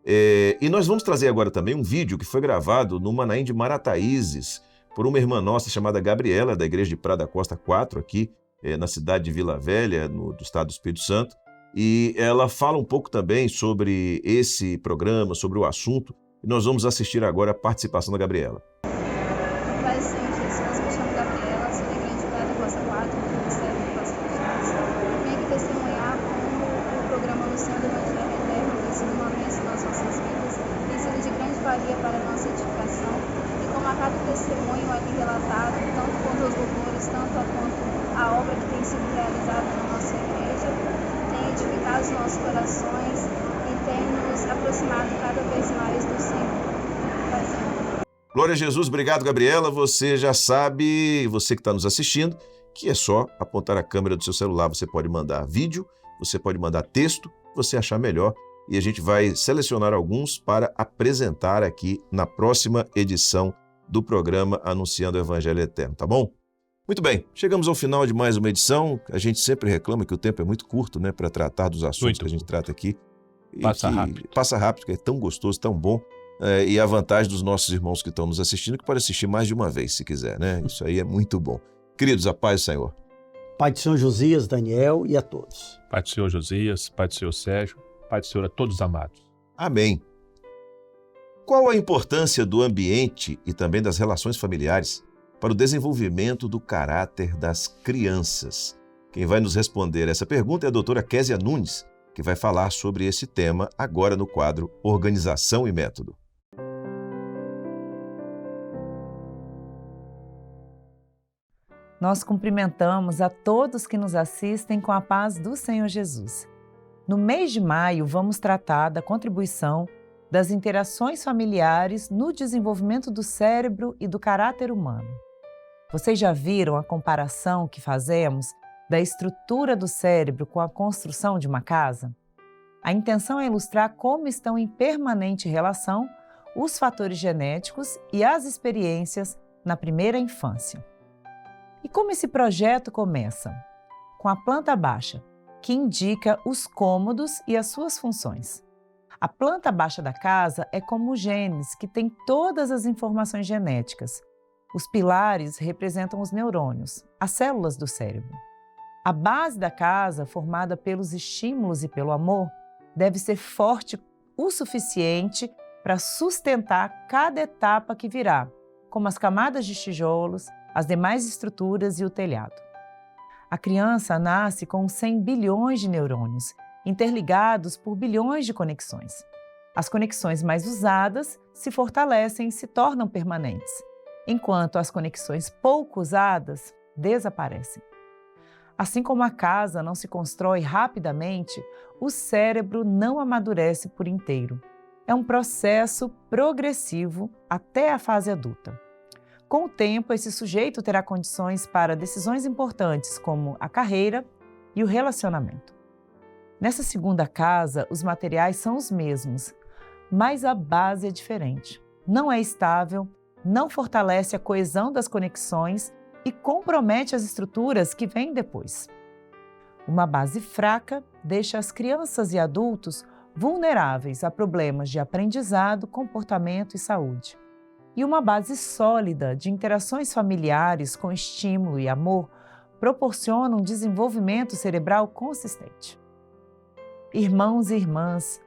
E nós vamos trazer agora também um vídeo que foi gravado no Manaim de Marataízes por uma irmã nossa chamada Gabriela, da Igreja de Praia da Costa 4, aqui na cidade de Vila Velha, do estado do Espírito Santo. E ela fala um pouco também sobre esse programa, sobre o assunto. E nós vamos assistir agora a participação da Gabriela. Pai do Senhor Jesus, me chamo Gabriela, sou da Igreja de Praia da Costa 4, do Ministério do Pastor Charles. Vim aqui testemunhar como o programa Anunciando o Evangelho Eterno tem sido uma bênção nas nossas vidas, tem sido de grande valia para a nossa edificação. E como a cada testemunho ali relatado, tanto quanto os louvores, tanto quanto a obra que tem sido realizada na nossa igreja, tem edificado os nossos corações e tem nos aproximado cada vez mais do Senhor. Pai, Senhor. Glória a Jesus, obrigado, Gabriela. Você já sabe, você que está nos assistindo, que é só apontar a câmera do seu celular. Você pode mandar vídeo, você pode mandar texto, você achar melhor. E a gente vai selecionar alguns para apresentar aqui na próxima edição do programa Anunciando o Evangelho Eterno, tá bom? Muito bem, chegamos ao final de mais uma edição. A gente sempre reclama que o tempo é muito curto, né, para tratar dos assuntos que a gente trata aqui. Passa rápido. Passa rápido, que é tão gostoso, tão bom. E a vantagem dos nossos irmãos que estão nos assistindo, que pode assistir mais de uma vez, se quiser, né? Isso aí é muito bom. Queridos, a paz do Senhor. Pai do Senhor Josias, Daniel e a todos. Pai do Senhor Josias, Pai do Senhor Sérgio, Pai do Senhor a todos os amados. Amém. Qual a importância do ambiente e também das relações familiares para o desenvolvimento do caráter das crianças? Quem vai nos responder essa pergunta é a doutora Késia Nunes, que vai falar sobre esse tema agora no quadro Organização e Método. Nós cumprimentamos a todos que nos assistem com a paz do Senhor Jesus. No mês de maio, vamos tratar da contribuição das interações familiares no desenvolvimento do cérebro e do caráter humano. Vocês já viram a comparação que fazemos da estrutura do cérebro com a construção de uma casa? A intenção é ilustrar como estão em permanente relação os fatores genéticos e as experiências na primeira infância. E como esse projeto começa? Com a planta baixa, que indica os cômodos e as suas funções. A planta baixa da casa é como o genes, que tem todas as informações genéticas. Os pilares representam os neurônios, as células do cérebro. A base da casa, formada pelos estímulos e pelo amor, deve ser forte o suficiente para sustentar cada etapa que virá, como as camadas de tijolos, as demais estruturas e o telhado. A criança nasce com 100 bilhões de neurônios, interligados por bilhões de conexões. As conexões mais usadas se fortalecem e se tornam permanentes, enquanto as conexões pouco usadas desaparecem. Assim como a casa não se constrói rapidamente, o cérebro não amadurece por inteiro. É um processo progressivo até a fase adulta. Com o tempo, esse sujeito terá condições para decisões importantes como a carreira e o relacionamento. Nessa segunda casa, os materiais são os mesmos, mas a base é diferente. Não é estável, não fortalece a coesão das conexões e compromete as estruturas que vêm depois. Uma base fraca deixa as crianças e adultos vulneráveis a problemas de aprendizado, comportamento e saúde. E uma base sólida de interações familiares com estímulo e amor proporciona um desenvolvimento cerebral consistente. Irmãos e irmãs,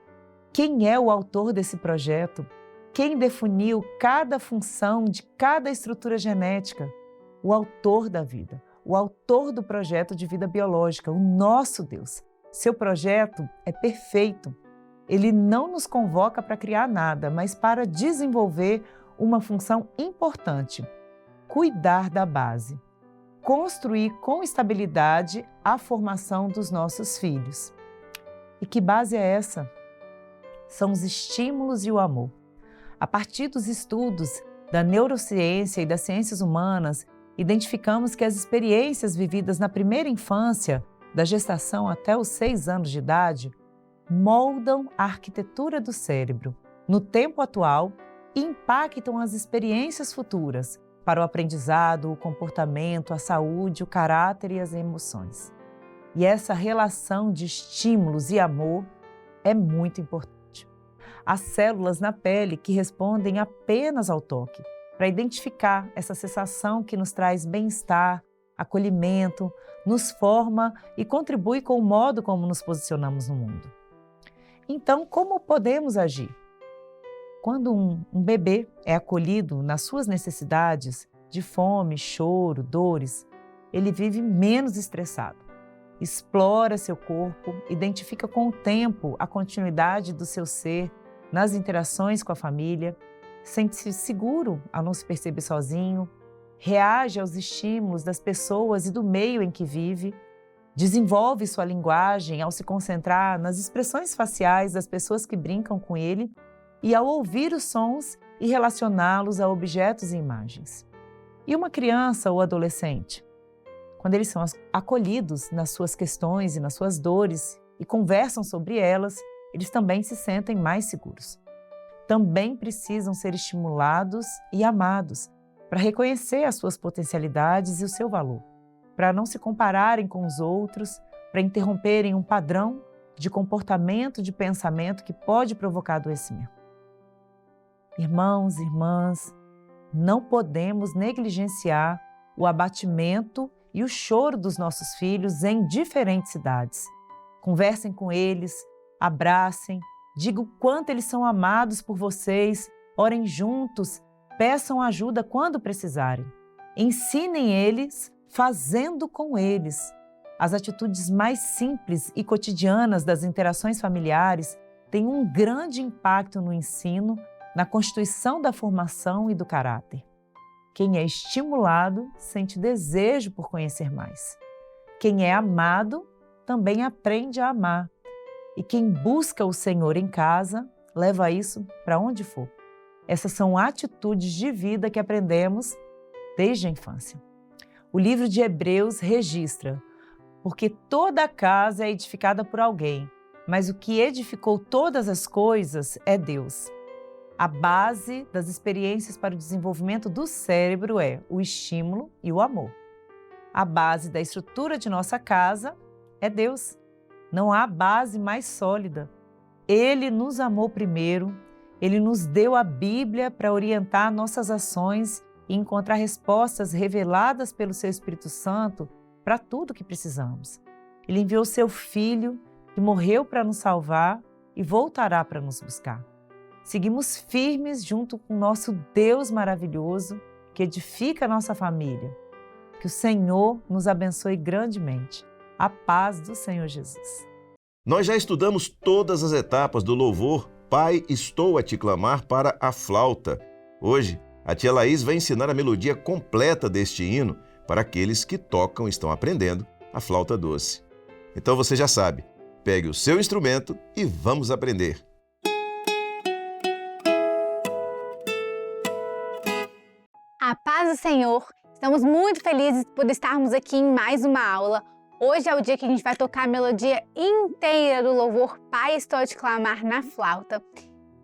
quem é o autor desse projeto? Quem definiu cada função de cada estrutura genética? O autor da vida, o autor do projeto de vida biológica, o nosso Deus. Seu projeto é perfeito. Ele não nos convoca para criar nada, mas para desenvolver uma função importante: cuidar da base, construir com estabilidade a formação dos nossos filhos. E que base é essa? São os estímulos e o amor. A partir dos estudos da neurociência e das ciências humanas, identificamos que as experiências vividas na primeira infância, da gestação até os 6 anos de idade, moldam a arquitetura do cérebro no tempo atual e impactam as experiências futuras para o aprendizado, o comportamento, a saúde, o caráter e as emoções. E essa relação de estímulos e amor é muito importante. As células na pele que respondem apenas ao toque, para identificar essa sensação que nos traz bem-estar, acolhimento, nos forma e contribui com o modo como nos posicionamos no mundo. Então, como podemos agir? Quando um bebê é acolhido nas suas necessidades de fome, choro, dores, ele vive menos estressado. Explora seu corpo, identifica com o tempo a continuidade do seu ser nas interações com a família, sente-se seguro ao não se perceber sozinho, reage aos estímulos das pessoas e do meio em que vive, desenvolve sua linguagem ao se concentrar nas expressões faciais das pessoas que brincam com ele e ao ouvir os sons e relacioná-los a objetos e imagens. E uma criança ou adolescente? Quando eles são acolhidos nas suas questões e nas suas dores e conversam sobre elas, eles também se sentem mais seguros. Também precisam ser estimulados e amados para reconhecer as suas potencialidades e o seu valor, para não se compararem com os outros, para interromperem um padrão de comportamento, de pensamento que pode provocar adoecimento. Irmãos e irmãs, não podemos negligenciar o abatimento e o choro dos nossos filhos em diferentes cidades. Conversem com eles, abracem, digam o quanto eles são amados por vocês, orem juntos, peçam ajuda quando precisarem. Ensinem eles fazendo com eles. As atitudes mais simples e cotidianas das interações familiares têm um grande impacto no ensino, na constituição da formação e do caráter. Quem é estimulado sente desejo por conhecer mais. Quem é amado também aprende a amar. E quem busca o Senhor em casa, leva isso para onde for. Essas são atitudes de vida que aprendemos desde a infância. O livro de Hebreus registra: porque toda casa é edificada por alguém, mas o que edificou todas as coisas é Deus. A base das experiências para o desenvolvimento do cérebro é o estímulo e o amor. A base da estrutura de nossa casa é Deus. Não há base mais sólida. Ele nos amou primeiro, Ele nos deu a Bíblia para orientar nossas ações e encontrar respostas reveladas pelo Seu Espírito Santo para tudo que precisamos. Ele enviou Seu Filho, que morreu para nos salvar e voltará para nos buscar. Seguimos firmes junto com o nosso Deus maravilhoso, que edifica a nossa família. Que o Senhor nos abençoe grandemente. A paz do Senhor Jesus. Nós já estudamos todas as etapas do louvor Pai, estou a te clamar para a flauta. Hoje, a tia Laís vai ensinar a melodia completa deste hino para aqueles que tocam e estão aprendendo a flauta doce. Então você já sabe, pegue o seu instrumento e vamos aprender. A paz do Senhor! Estamos muito felizes por estarmos aqui em mais uma aula. Hoje é o dia que a gente vai tocar a melodia inteira do louvor Pai, estou a te clamar na flauta.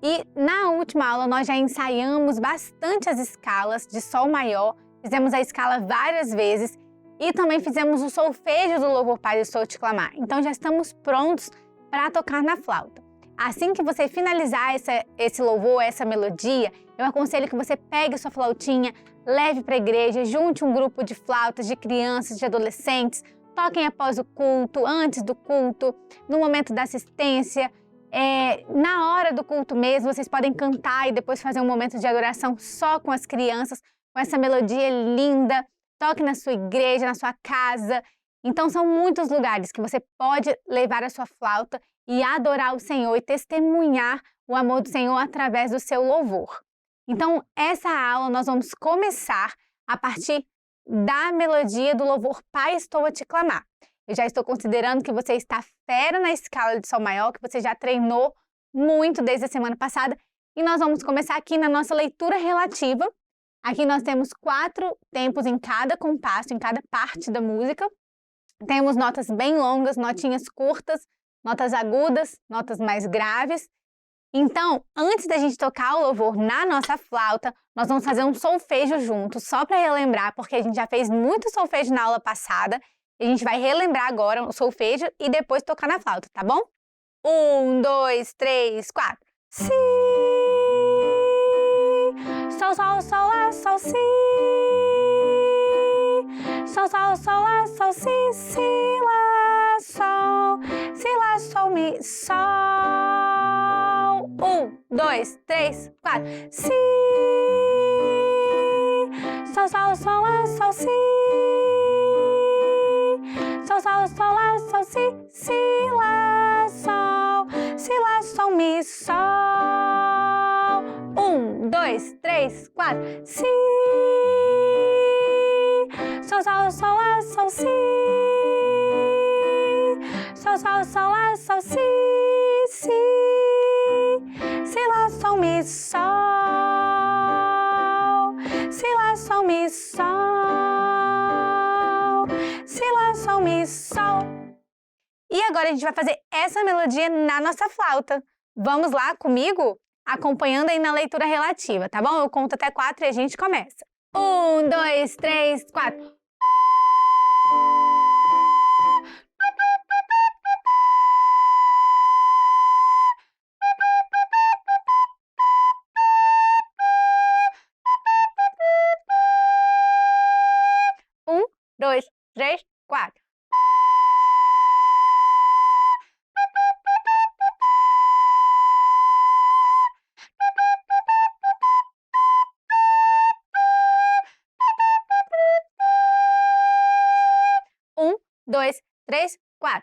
E na última aula nós já ensaiamos bastante as escalas de Sol maior, fizemos a escala várias vezes e também fizemos o solfejo do louvor Pai, estou a te clamar. Então já estamos prontos para tocar na flauta. Assim que você finalizar esse louvor, essa melodia, eu aconselho que você pegue sua flautinha, leve para a igreja, junte um grupo de flautas, de crianças, de adolescentes, toquem após o culto, antes do culto, no momento da assistência, na hora do culto mesmo, vocês podem cantar e depois fazer um momento de adoração só com as crianças, com essa melodia linda. Toque na sua igreja, na sua casa. Então são muitos lugares que você pode levar a sua flauta e adorar o Senhor e testemunhar o amor do Senhor através do seu louvor. Então, essa aula nós vamos começar a partir da melodia do louvor Pai, estou a te clamar. Eu já estou considerando que você está fera na escala de Sol maior, que você já treinou muito desde a semana passada. E nós vamos começar aqui na nossa leitura relativa. Aqui nós temos 4 tempos em cada compasso, em cada parte da música. Temos notas bem longas, notinhas curtas, notas agudas, notas mais graves. Então, antes da gente tocar o louvor na nossa flauta, nós vamos fazer um solfejo juntos, só para relembrar, porque a gente já fez muito solfejo na aula passada. E a gente vai relembrar agora o solfejo e depois tocar na flauta, tá bom? 1, 2, 3, 4. Si, sol, sol, sol, lá, sol, si. Sol, sol, sol, lá, sol, si, si, lá, sol. Si, lá, sol, mi, sol. 1, 2, 3, 4. Si, sol, sol, sol, lá, sol, si. Sol, sol, sol, lá, sol, si, si, lá, sol. Si, lá, sol, mi, sol. 1, 2, 3, 4. Si, sol, sol, sol, lá, sol, si. Sol, sol, sol, lá, sol, si, si. Si, lá, sol, mi, sol. Si, lá, sol, mi, sol. Si, lá, sol, mi, sol. E agora a gente vai fazer essa melodia na nossa flauta. Vamos lá comigo? Acompanhando aí na leitura relativa, tá bom? Eu conto até 4 e a gente começa. 1, 2, 3, 4. Um, 2, 3, 4. Um, 2, 3, 4.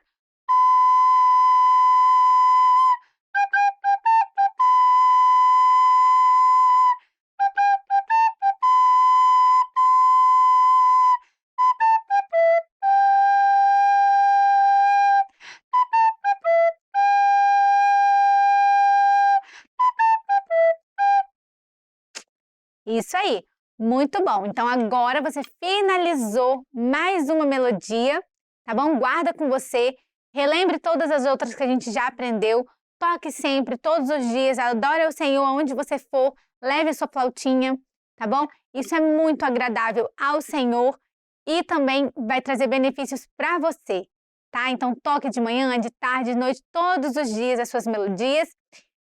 Isso aí, muito bom. Então agora você finalizou mais uma melodia, tá bom? Guarda com você, relembre todas as outras que a gente já aprendeu, toque sempre, todos os dias, adore ao Senhor aonde você for, leve a sua flautinha, tá bom? Isso é muito agradável ao Senhor e também vai trazer benefícios para você. tá? Então toque de manhã, de tarde, de noite, todos os dias as suas melodias.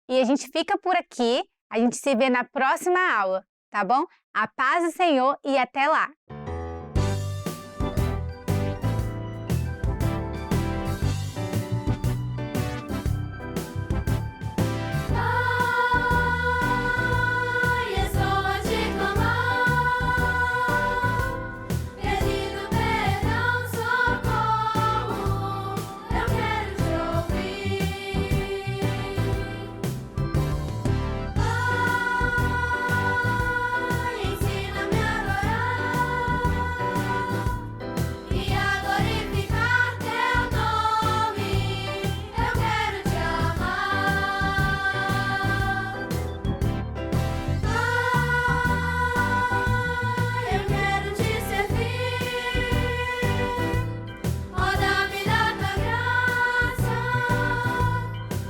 E a gente fica por aqui, a gente se vê na próxima aula, tá bom? A paz do Senhor e até lá! Pai, é só a te clamar, pedindo perdão, socorro, eu quero te ouvir. Pai, ensina-me a adorar e a glorificar teu nome, eu quero te amar. Eu quero te servir, ó, dá-me da tua graça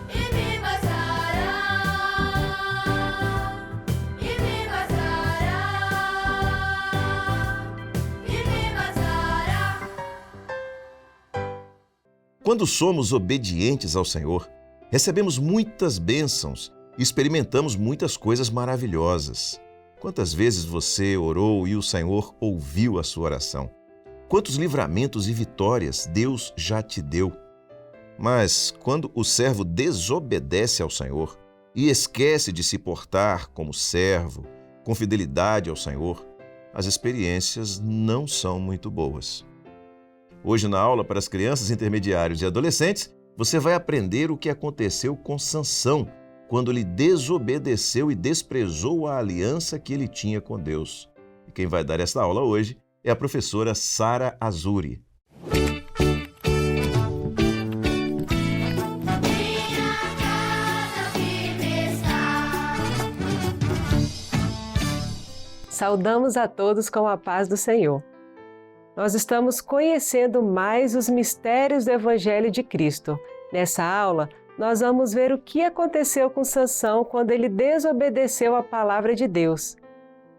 e me bastará, e me bastará, e me bastará. Quando somos obedientes ao Senhor, recebemos muitas bênçãos e experimentamos muitas coisas maravilhosas. Quantas vezes você orou e o Senhor ouviu a sua oração? Quantos livramentos e vitórias Deus já te deu? Mas quando o servo desobedece ao Senhor e esquece de se portar como servo, com fidelidade ao Senhor, as experiências não são muito boas. Hoje, na aula para as crianças, intermediários e adolescentes, você vai aprender o que aconteceu com Sansão quando ele desobedeceu e desprezou a aliança que ele tinha com Deus. E quem vai dar esta aula hoje é a professora Sara Azuri. Minha casa firme está. Saudamos a todos com a paz do Senhor. Nós estamos conhecendo mais os mistérios do Evangelho de Cristo. Nessa aula, nós vamos ver o que aconteceu com Sansão quando ele desobedeceu a palavra de Deus.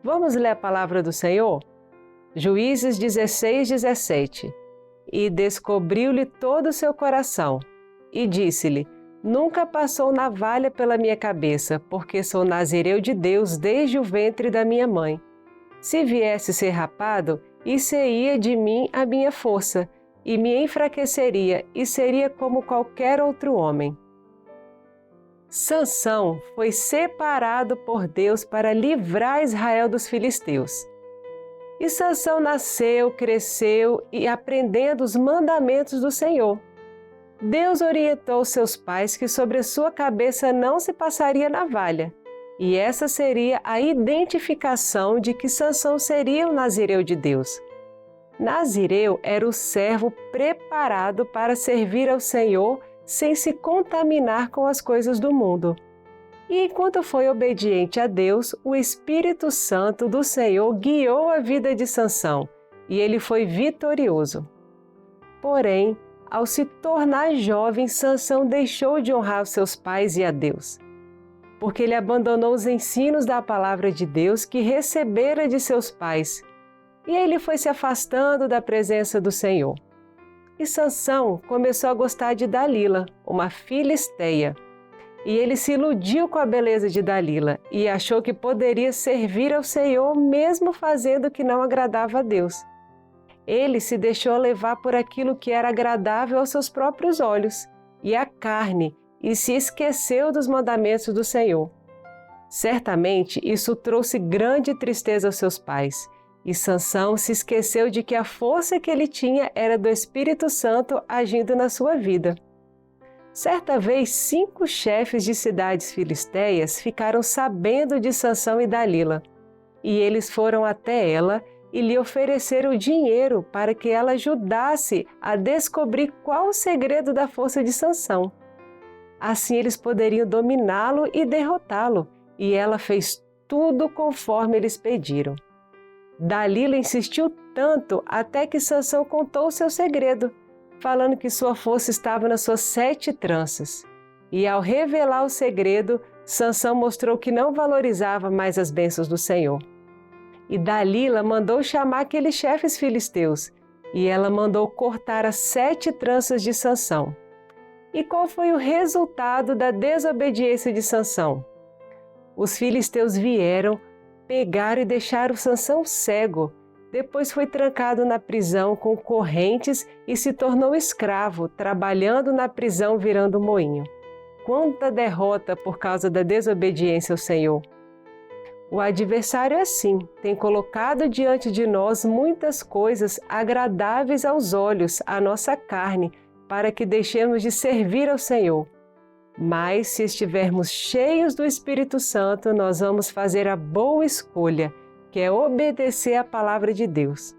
Vamos ler a palavra do Senhor? Juízes 16:17. E descobriu-lhe todo o seu coração, e disse-lhe: Nunca passou navalha pela minha cabeça, porque sou nazireu de Deus desde o ventre da minha mãe. Se viesse ser rapado, ia de mim a minha força, e me enfraqueceria, e seria como qualquer outro homem. Sansão foi separado por Deus para livrar Israel dos filisteus. E Sansão nasceu, cresceu e aprendendo os mandamentos do Senhor. Deus orientou seus pais que sobre a sua cabeça não se passaria navalha, e essa seria a identificação de que Sansão seria o nazireu de Deus. Nazireu era o servo preparado para servir ao Senhor sem se contaminar com as coisas do mundo. E enquanto foi obediente a Deus, o Espírito Santo do Senhor guiou a vida de Sansão, e ele foi vitorioso. Porém, ao se tornar jovem, Sansão deixou de honrar os seus pais e a Deus, porque ele abandonou os ensinos da palavra de Deus que recebera de seus pais, e ele foi se afastando da presença do Senhor. E Sansão começou a gostar de Dalila, uma filisteia, e ele se iludiu com a beleza de Dalila e achou que poderia servir ao Senhor mesmo fazendo o que não agradava a Deus. Ele se deixou levar por aquilo que era agradável aos seus próprios olhos e à carne, e se esqueceu dos mandamentos do Senhor. Certamente isso trouxe grande tristeza aos seus pais, e Sansão se esqueceu de que a força que ele tinha era do Espírito Santo agindo na sua vida. Certa vez, 5 chefes de cidades filisteias ficaram sabendo de Sansão e Dalila, e eles foram até ela e lhe ofereceram dinheiro para que ela ajudasse a descobrir qual o segredo da força de Sansão. Assim eles poderiam dominá-lo e derrotá-lo, e ela fez tudo conforme eles pediram. Dalila insistiu tanto até que Sansão contou o seu segredo, falando que sua força estava nas suas 7 tranças. E ao revelar o segredo, Sansão mostrou que não valorizava mais as bênçãos do Senhor. E Dalila mandou chamar aqueles chefes filisteus, e ela mandou cortar as 7 tranças de Sansão. E qual foi o resultado da desobediência de Sansão? Os filisteus vieram, pegaram e deixaram Sansão cego. Depois foi trancado na prisão com correntes e se tornou escravo, trabalhando na prisão virando moinho. Quanta derrota por causa da desobediência ao Senhor! O adversário é assim, tem colocado diante de nós muitas coisas agradáveis aos olhos, à nossa carne, para que deixemos de servir ao Senhor. Mas se estivermos cheios do Espírito Santo, nós vamos fazer a boa escolha, que é obedecer à palavra de Deus.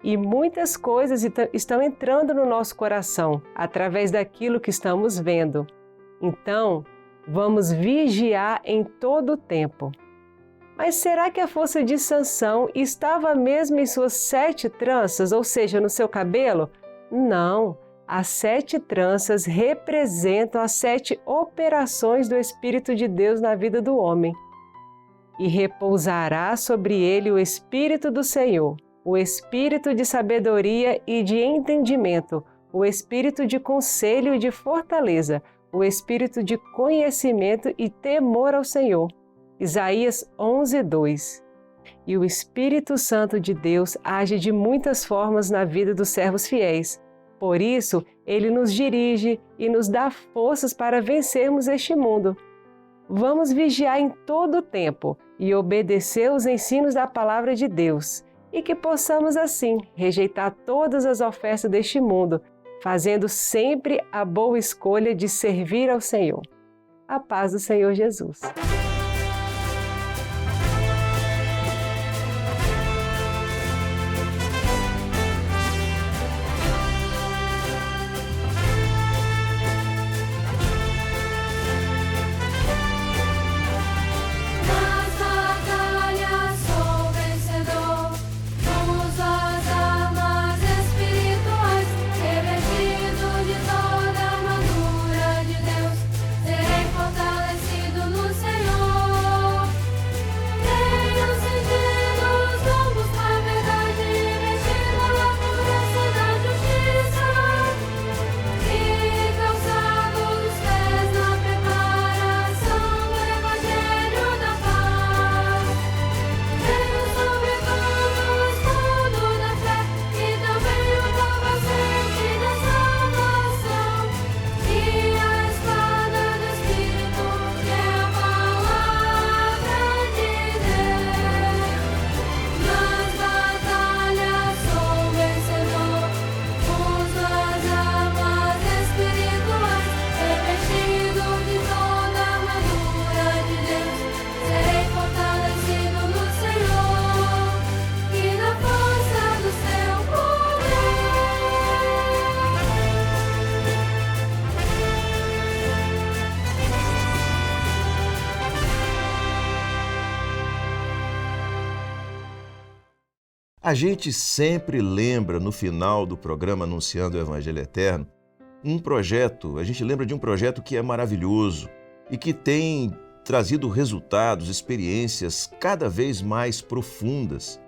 E muitas coisas estão entrando no nosso coração, através daquilo que estamos vendo. Então, vamos vigiar em todo o tempo. Mas será que a força de Sansão estava mesmo em suas 7 tranças, ou seja, no seu cabelo? Não, as 7 tranças representam as 7 operações do Espírito de Deus na vida do homem. E repousará sobre ele o Espírito do Senhor, o Espírito de sabedoria e de entendimento, o Espírito de conselho e de fortaleza, o Espírito de conhecimento e temor ao Senhor. Isaías 11:2. E o Espírito Santo de Deus age de muitas formas na vida dos servos fiéis. Por isso, ele nos dirige e nos dá forças para vencermos este mundo. Vamos vigiar em todo o tempo e obedecer os ensinos da palavra de Deus, e que possamos assim rejeitar todas as ofertas deste mundo, fazendo sempre a boa escolha de servir ao Senhor. A paz do Senhor Jesus. A gente sempre lembra no final do programa Anunciando o Evangelho Eterno a gente lembra de um projeto que é maravilhoso e que tem trazido resultados, experiências cada vez mais profundas.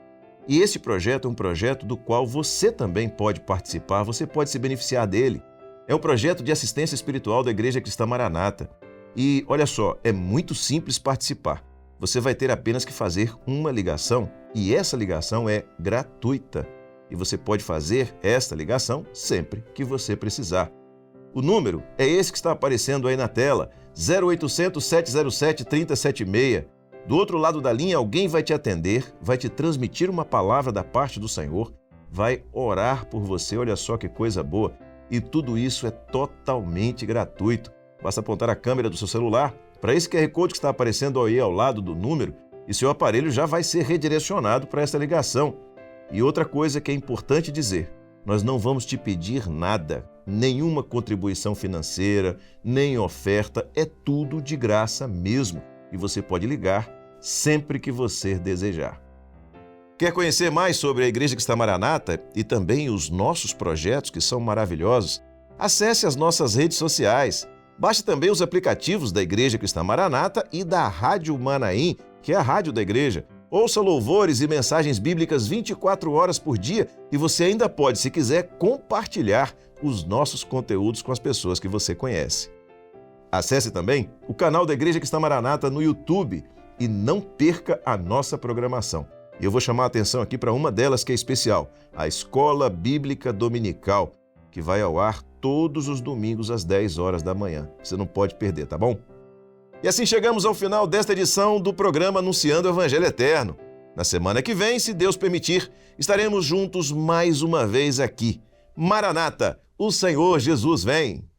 E esse projeto é um projeto do qual você também pode participar, você pode se beneficiar dele. É um projeto de assistência espiritual da Igreja Cristã Maranata. E olha só, é muito simples participar. Você vai ter apenas que fazer uma ligação e essa ligação é gratuita. E você pode fazer esta ligação sempre que você precisar. O número é esse que está aparecendo aí na tela, 0800 707 3076. Do outro lado da linha, alguém vai te atender, vai te transmitir uma palavra da parte do Senhor, vai orar por você, olha só que coisa boa. E tudo isso é totalmente gratuito. Basta apontar a câmera do seu celular para esse QR Code que está aparecendo aí ao lado do número e seu aparelho já vai ser redirecionado para essa ligação. E outra coisa que é importante dizer, nós não vamos te pedir nada, nenhuma contribuição financeira, nem oferta, é tudo de graça mesmo. E você pode ligar sempre que você desejar. Quer conhecer mais sobre a Igreja Cristã Maranata e também os nossos projetos que são maravilhosos? Acesse as nossas redes sociais. Baixe também os aplicativos da Igreja Cristã Maranata e da Rádio Manaim, que é a rádio da igreja. Ouça louvores e mensagens bíblicas 24 horas por dia e você ainda pode, se quiser, compartilhar os nossos conteúdos com as pessoas que você conhece. Acesse também o canal da Igreja Cristã Maranata no YouTube e não perca a nossa programação. Eu vou chamar a atenção aqui para uma delas que é especial, a Escola Bíblica Dominical, que vai ao ar todos os domingos às 10 horas da manhã. Você não pode perder, tá bom? E assim chegamos ao final desta edição do programa Anunciando o Evangelho Eterno. Na semana que vem, se Deus permitir, estaremos juntos mais uma vez aqui. Maranata, o Senhor Jesus vem!